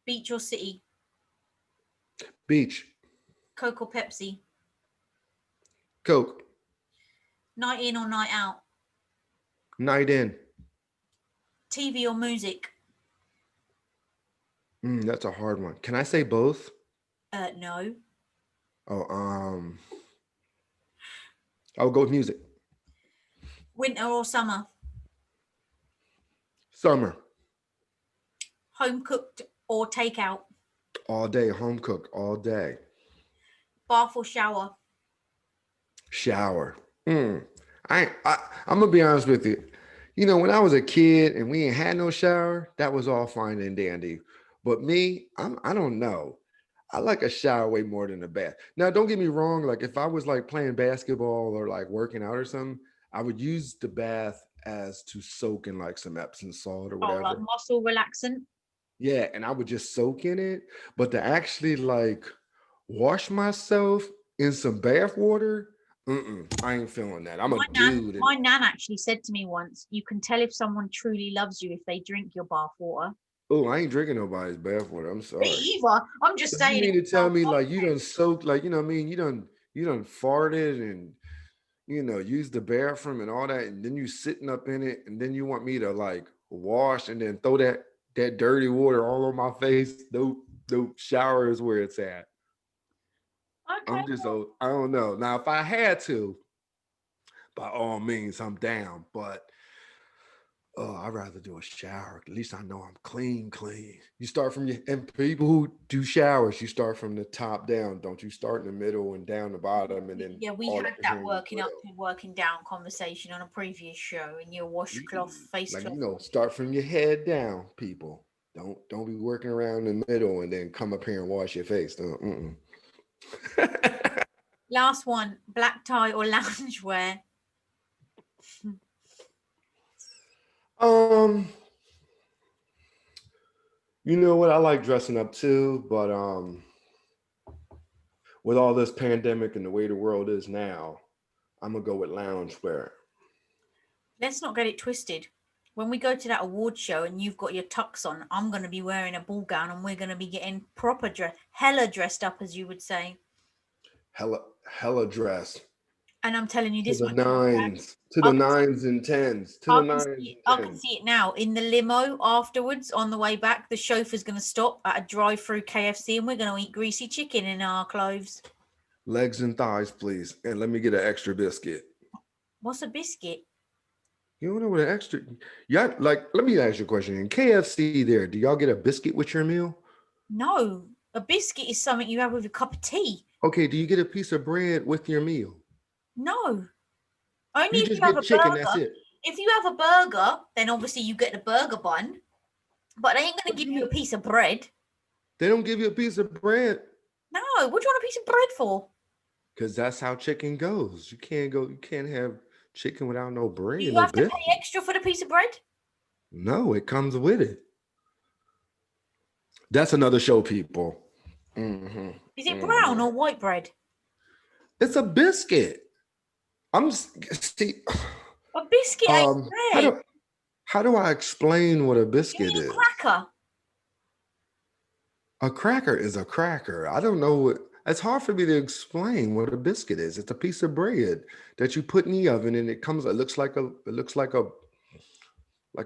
B: Beach or city?
A: Beach.
B: Coke or Pepsi?
A: Coke.
B: Night in or night out?
A: Night in.
B: TV or music?
A: That's a hard one. Can I say both?
B: No.
A: Oh, I'll go with music.
B: Winter or summer?
A: Summer.
B: Home cooked or takeout?
A: All day. Home cooked all day.
B: Bath or shower?
A: Shower. I'm gonna be honest with you. When I was a kid and we ain't had no shower, that was all fine and dandy. But me, I don't know. I like a shower way more than a bath. Now, don't get me wrong. Like if I was like playing basketball or like working out or something, I would use the bath as to soak in like some Epsom salt or
B: Oh, like
A: whatever.
B: muscle relaxant?
A: Yeah, and I would just soak in it. But to actually like wash myself in some bath water, I ain't feeling that. I'm a dude.
B: My nan actually said to me once, you can tell if someone truly loves you if they drink your bath water.
A: Oh, I ain't drinking nobody's bath water. I'm
B: Me
A: sorry.
B: either. I'm just
A: So you
B: saying
A: mean
B: it.
A: to tell me like you done soaked, like what I mean, you done farted and use the bathroom and all that, and then you sitting up in it, and then you want me to like wash and then throw that dirty water all on my face? Nope, nope. Shower is where it's at.
B: Okay.
A: I'm just I don't know. Now, if I had to, by all means, I'm down. But I'd rather do a shower. At least I know I'm clean, clean. You start from and people who do showers, you start from the top down. Don't you start in the middle and down the bottom and then
B: Yeah, we
A: all
B: had
A: up here
B: that
A: in the
B: working up
A: middle.
B: to working down conversation on a previous show, and your washcloth, face
A: Like,
B: cloth.
A: start from your head down, people. Don't be working around in the middle and then come up here and wash your face.
B: Last one, black tie or loungewear?
A: um, you know what? I like dressing up too, but with all this pandemic and the way the world is now, I'm gonna go with loungewear.
B: Let's not get it twisted. When we go to that award show and you've got your tux on, I'm going to be wearing a ball gown and we're going to be getting proper hella dressed up, as you would say.
A: Hella dress
B: And I'm telling you
A: to
B: this
A: the
B: much,
A: nines, to
B: I
A: the
B: can,
A: nines and tens, to the nines and
B: I can
A: tens.
B: see it now in the limo afterwards on the way back. The chauffeur's going to stop at a drive-through KFC and we're going to eat greasy chicken in our clothes.
A: Legs and thighs, please, and let me get an extra biscuit.
B: What's a biscuit?
A: You don't know what an extra? Yeah, like let me ask you a question. In KFC, there, do y'all get a biscuit with your meal?
B: No, a biscuit is something you have with a cup of tea.
A: Okay, do you get a piece of bread with your meal?
B: No, only
A: You
B: if you
A: just
B: have
A: get
B: a
A: chicken. That's
B: burger.
A: it.
B: If you have a burger, then obviously you get the burger bun. But they ain't going to give you a piece of bread.
A: They don't give you a piece of bread.
B: No, what do you want a piece of bread for?
A: Because that's how chicken goes. You can't have chicken without no bread,
B: Do you
A: no
B: have to
A: biscuit.
B: pay extra for the piece of bread?
A: No, it comes with it. That's another show, people.
B: Is it brown or white bread?
A: It's a biscuit. I'm see.
B: A biscuit ain't
A: How
B: bread.
A: do I explain what a
B: You
A: biscuit
B: mean a
A: is?
B: cracker?
A: A cracker is a cracker. I don't know what. It's hard for me to explain what a biscuit is. It's a piece of bread that you put in the oven, and it comes. It looks like a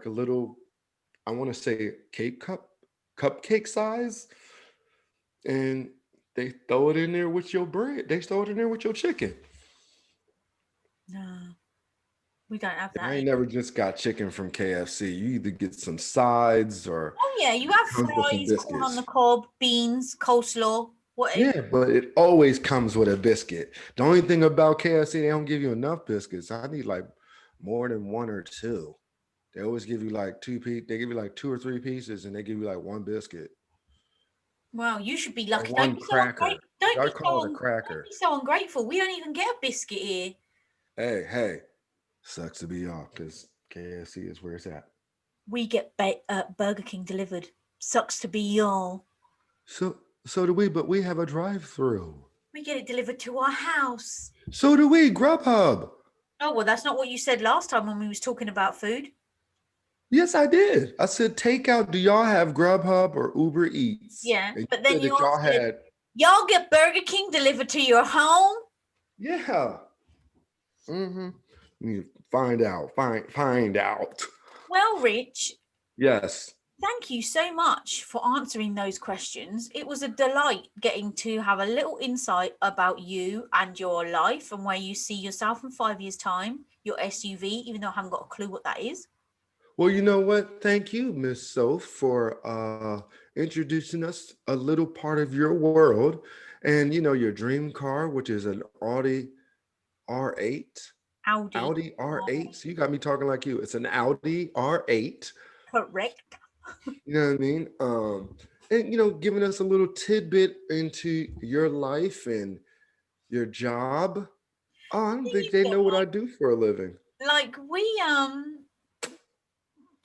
A: little. I want to say cupcake size, and they throw it in there with your bread. They throw it in there with your chicken.
B: No, we don't have that
A: I ain't
B: here.
A: never just got chicken from KFC. You either get some sides or
B: Oh yeah, you
A: it
B: have
A: comes with some
B: fries, corn on the
A: biscuits.
B: cob, beans, coleslaw, whatever.
A: Yeah, but it always comes with a biscuit. The only thing about KFC, they don't give you enough biscuits. I need like more than one or two. They always give you like they give you like two or three pieces and they give you like one biscuit
B: Well, you should be
A: or
B: lucky.
A: one cracker. Y'all call it a
B: Don't
A: cracker.
B: be so ungrateful. We don't even get a biscuit here.
A: Hey, sucks to be y'all because KFC is where it's at.
B: We get Burger King delivered. Sucks to be y'all.
A: So do we, but we have a drive-through.
B: We get it delivered to our house.
A: So do we, Grubhub.
B: Oh well, that's not what you said last time when we was talking about food.
A: Yes, I did. I said takeout. Do y'all have Grubhub or Uber Eats?
B: Yeah,
A: And
B: but
A: you
B: then
A: said
B: you
A: that
B: all
A: y'all
B: said
A: had.
B: y'all get Burger King delivered to your home.
A: Yeah. Mm-hmm. You find out. Find out.
B: Well, Rich,
A: Yes.
B: thank you so much for answering those questions. It was a delight getting to have a little insight about you and your life and where you see yourself in 5 years' time, your SUV, even though I haven't got a clue what that is.
A: Well, you know what? Thank you, Miss Soph, for introducing us a little part of your world, and your dream car, which is an Audi R8.
B: Audi.
A: Audi R8. So you got me talking like you. It's an Audi R8.
B: Correct.
A: You know what I mean? And giving us a little tidbit into your life and your job. Oh, I don't
B: Thing
A: think
B: is,
A: they know what
B: though,
A: I do for a living.
B: like we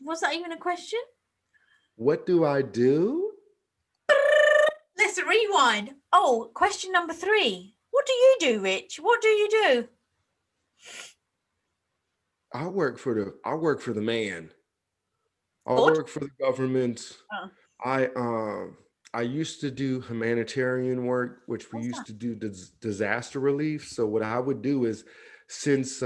B: was that even a question?
A: What do I do?
B: Let's rewind. Oh, question number 3. What do you do, Rich? What do you do?
A: I work for the man. I
B: What?
A: work for the government.
B: Oh,
A: I used to do humanitarian work, which we
B: what's
A: used
B: that?
A: to do disaster relief. So what I would do is, since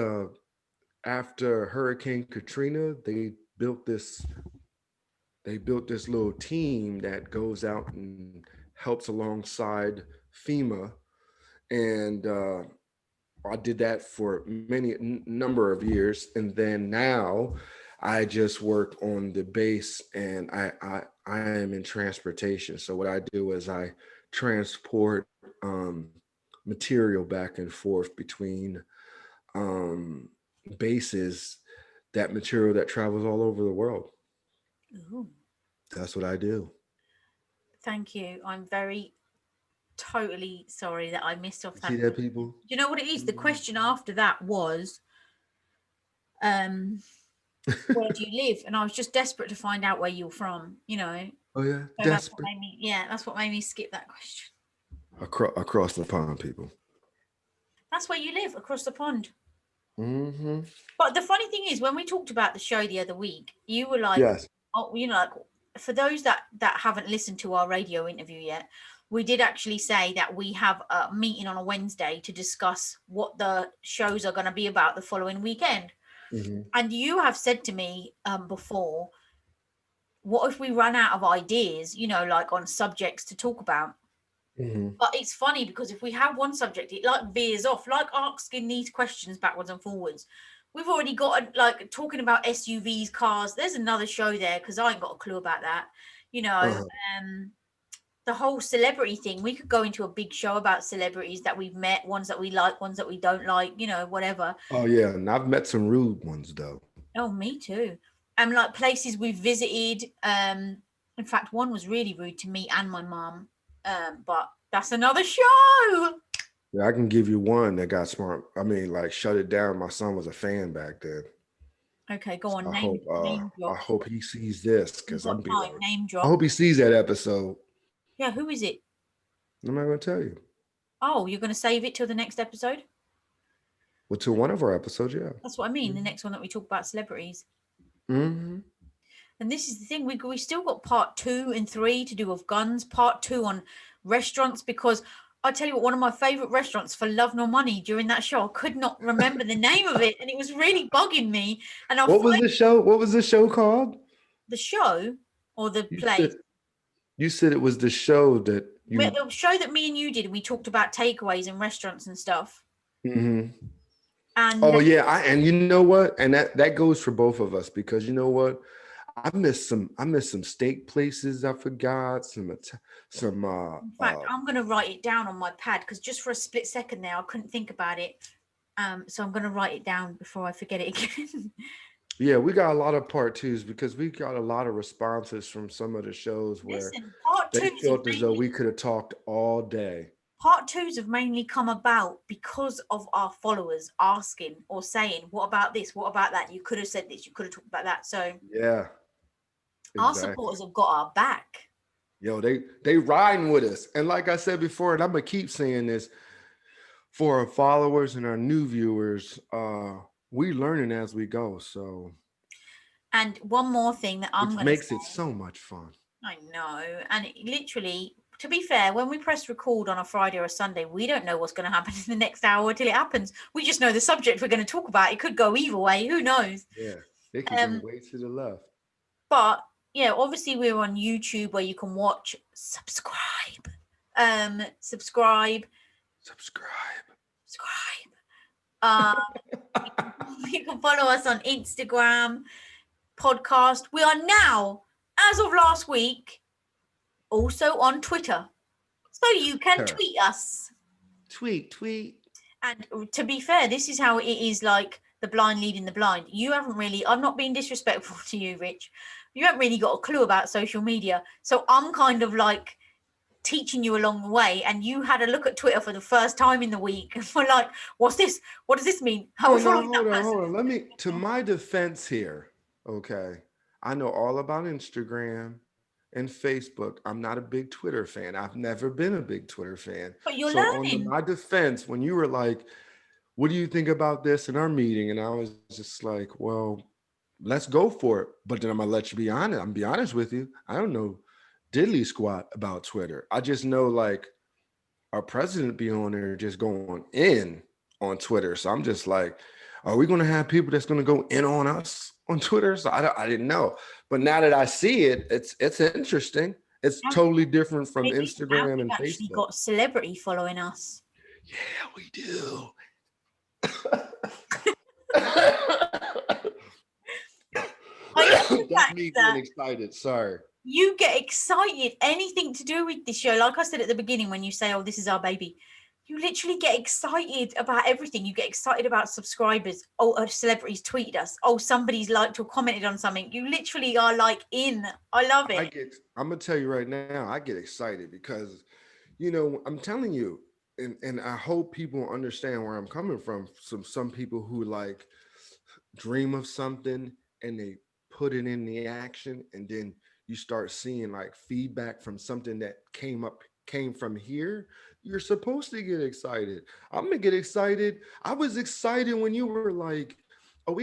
A: after Hurricane Katrina, they built this little team that goes out and helps alongside FEMA, and I did that for many number of years, and then now I just work on the base, and I am in transportation. So what I do is I transport material back and forth between um, bases. That material that travels all over the world.
B: Ooh,
A: That's what I do.
B: thank you. I'm very totally sorry that I missed off
A: See
B: that
A: that,
B: question.
A: people?
B: You know what it is? The question after that was, um, where do you live? And I was just desperate to find out where you're from,
A: Oh yeah,
B: So that's what
A: desperate.
B: made me, yeah, that's what made me skip that question.
A: Across the pond, people.
B: That's where you live, across the pond.
A: Mm-hmm.
B: But the funny thing is, when we talked about the show the other week, you were like,
A: Yes.
B: oh, like for those that haven't listened to our radio interview yet, we did actually say that we have a meeting on a Wednesday to discuss what the shows are going to be about the following weekend.
A: Mm-hmm.
B: And you have said to me before, what if we run out of ideas, like on subjects to talk about?
A: Mm-hmm.
B: But it's funny because if we have one subject, it like veers off, like asking these questions backwards and forwards. We've already got like talking about SUVs, cars. There's another show there because I ain't got a clue about that. You know,
A: Uh-huh.
B: the whole celebrity thing. We could go into a big show about celebrities that we've met, ones that we like, ones that we don't like. Whatever.
A: Oh yeah, and I've met some rude ones though.
B: Oh, me too. And like places we've visited. In fact, one was really rude to me and my mom. But that's another show.
A: Yeah, I can give you one that got smart. I mean, like shut it down. My son was a fan back then.
B: Okay, go
A: So
B: on.
A: I
B: Name
A: hope I
B: drop.
A: hope he sees this
B: You've
A: because I'm
B: got
A: be
B: time.
A: like,
B: Name
A: I
B: drop.
A: hope he sees that episode.
B: Yeah, who is it?
A: I'm not gonna tell you.
B: Oh, you're going to save it till the next episode?
A: Well, to one of our episodes, yeah.
B: That's what I mean. The next one that we talk about celebrities.
A: Mm-hmm.
B: And this is the thing, we still got part 2 and 3 to do of guns, part 2 on restaurants, because I tell you what, one of my favorite restaurants, For Love Nor Money, during that show, I could not remember the name of it, and it was really bugging me. And
A: What was the show? What was the show called?
B: the show or the
A: You
B: place,
A: said you said it was the show that you.
B: the show that me and you did, we talked about takeaways and restaurants and stuff.
A: Mhm.
B: And
A: Oh yeah, and you know what? And that goes for both of us because you know what? I missed some steak places I forgot, some
B: in fact, I'm going to write it down on my pad because just for a split second there, I couldn't think about it. So I'm going to write it down before I forget it again.
A: yeah, we got a lot of part twos because we got a lot of responses from some of the shows where
B: Listen, part
A: they
B: twos have
A: felt as though
B: mainly
A: we could have talked all day.
B: part twos have mainly come about because of our followers asking or saying, "What about this? What about that? You could have said this. You could have talked about that." So
A: Yeah,
B: our
A: exactly.
B: supporters have got our back.
A: Yo, they riding with us. And like I said before, and I'm gonna keep saying this for our followers and our new viewers, we learning as we go. So
B: And one more thing that I'm
A: which
B: going to
A: makes it
B: say,
A: so much fun.
B: I know, and literally, to be fair, when we press record on a Friday or a Sunday, we don't know what's going to happen in the next hour till it happens. We just know the subject we're going to talk about. It could go either way. Who knows?
A: Yeah, it could go
B: Um,
A: way to the left.
B: but yeah, obviously we're on YouTube where you can watch, subscribe,
A: Subscribe.
B: subscribe. Um, you can follow us on Instagram, podcast. We are now, as of last week, also on Twitter. So you can
A: Her.
B: tweet us.
A: Tweet.
B: And to be fair, this is how it is like the blind leading the blind. You haven't really, I'm not being disrespectful to you, Rich. You haven't really got a clue about social media. So I'm kind of like teaching you along the way. And you had a look at Twitter for the first time in the week. And we're like, what's this? What does this mean? How
A: Oh
B: we
A: no,
B: following that person?
A: hold on. Let me to my defense here. Okay. I know all about Instagram and Facebook. I'm not a big Twitter fan. I've never been a big Twitter fan.
B: But you're
A: So on
B: learning.
A: my defense, when you were like, what do you think about this in our meeting? And I was just like, well, let's go for it. But then I'm gonna let you be honest. I'm gonna be honest with you. I don't know diddly squat about Twitter. I just know like our president be on there just going in on Twitter. So I'm just like, are we going to have people that's going to go in on us on Twitter? So I didn't know, but now that I see it, it's interesting. It's totally different from
B: Maybe now
A: Instagram
B: we've
A: and
B: actually
A: Facebook.
B: got celebrity following us.
A: Yeah, we do. That's me being excited. Sorry.
B: You get excited. Anything to do with this show, like I said at the beginning, when you say, "Oh, this is our baby," you literally get excited about everything. You get excited about subscribers. Oh, celebrities tweeted us. Oh, somebody's liked or commented on something. You literally are like in. I love it.
A: I'm gonna tell you right now, I get excited because, you know, I'm telling you, and I hope people understand where I'm coming from. Some people who like dream of something and they put it in the action, and then you start seeing like feedback from something that came from here. You're supposed to get excited. I'm gonna get excited. I was excited when you were like, oh,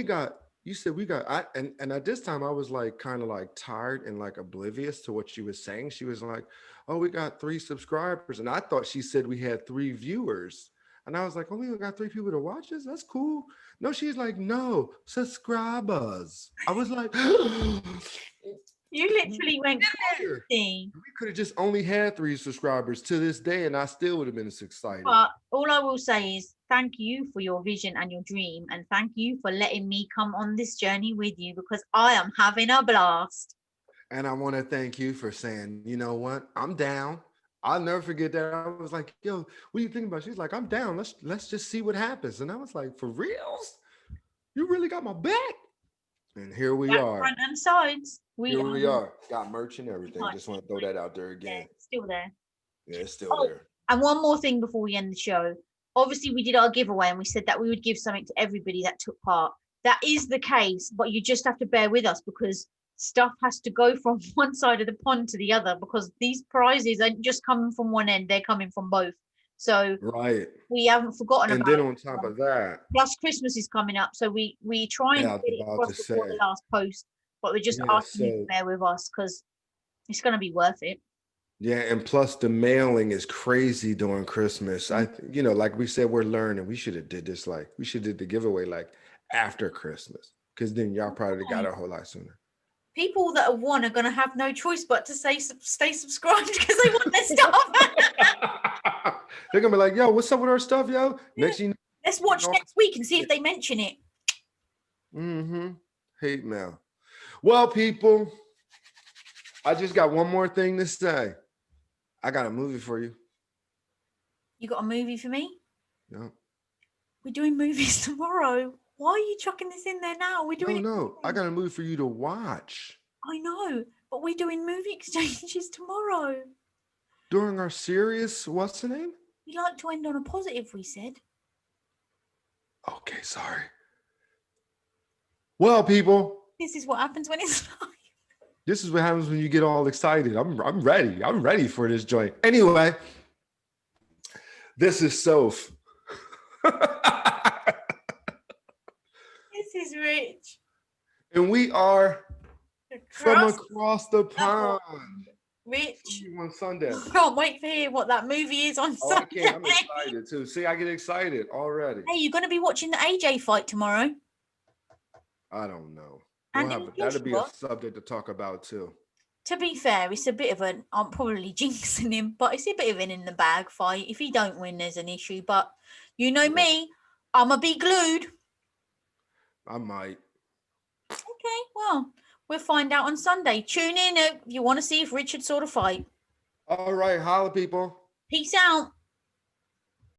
A: you said we got and at this time I was like kind of like tired and like oblivious to what she was saying. She was like, oh, we got 3 subscribers, and I thought she said we had 3 viewers, and I was like, oh, we got 3 people to watch us. That's cool. No, she's like, no, subscribers. I was like,
B: You literally went
A: we
B: crazy.
A: could have just only had 3 subscribers to this day, and I still would have been excited.
B: But all I will say is thank you for your vision and your dream, and thank you for letting me come on this journey with you because I am having a blast.
A: And I want to thank you for saying, you know what, I'm down. I'll never forget that. I was like, yo, what do you think about? She's like, I'm down. Let's just see what happens. And I was like, for reals? You really got my back? And here we
B: Back,
A: are.
B: front, and sides.
A: Here we are. Got merch and everything.
B: Nice.
A: Just want to throw that out there again.
B: It's still there.
A: Yeah, it's still there.
B: And one more thing before we end the show. obviously we did our giveaway and we said that we would give something to everybody that took part. That is the case, but you just have to bear with us because stuff has to go from one side of the pond to the other because these prizes aren't just coming from one end, they're coming from both. So
A: Right.
B: we haven't forgotten
A: And
B: about
A: then
B: it.
A: on top of that,
B: Plus Christmas is coming up, so we try and
A: yeah, I was
B: get it
A: about
B: across
A: to
B: before the
A: say,
B: last post, but we're just
A: yeah,
B: asking you to
A: so
B: bear with us because it's going to be worth it.
A: yeah, and plus the mailing is crazy during Christmas. Like we said, we're learning. We should have did this we should did the giveaway after Christmas, because then y'all probably got it a whole lot sooner.
B: People that have won are going to have no choice but to say stay subscribed because they want their stuff.
A: They're gonna be like, "Yo, what's up with our stuff, yo?" Next thing
B: Let's watch next week and see if they mention it.
A: Hate mail. Well, people, I just got one more thing to say. I got a movie for you.
B: You got a movie for me?
A: Yeah.
B: We're doing movies tomorrow. Why are you chucking this in there now? We're doing
A: No. I got a movie for you to watch.
B: I know, but we're doing movie exchanges tomorrow.
A: During our series, what's the name?
B: We like to end on a positive, we said.
A: Okay, sorry. Well, people.
B: This is what happens when it's live.
A: This is what happens when you get all excited. I'm ready. I'm ready for this joint. Anyway, this is Soph.
B: This is Rich.
A: And we are from across the pond.
B: Rich.
A: On Sunday.
B: I can't wait to hear what that movie is on Sunday.
A: I'm excited too. See, I get excited already.
B: Hey, you're going to be watching the AJ fight tomorrow?
A: I don't know.
B: That'll
A: be a subject to talk about too.
B: To be fair, it's a bit of an, I'm probably jinxing him, but it's a bit of an in the bag fight. If he don't win, there's an issue. But you know me, I'm going to be glued.
A: I might.
B: Okay, well, we'll find out on Sunday. Tune in if you want to see if Richard saw the fight.
A: All right, holla, people.
B: Peace out.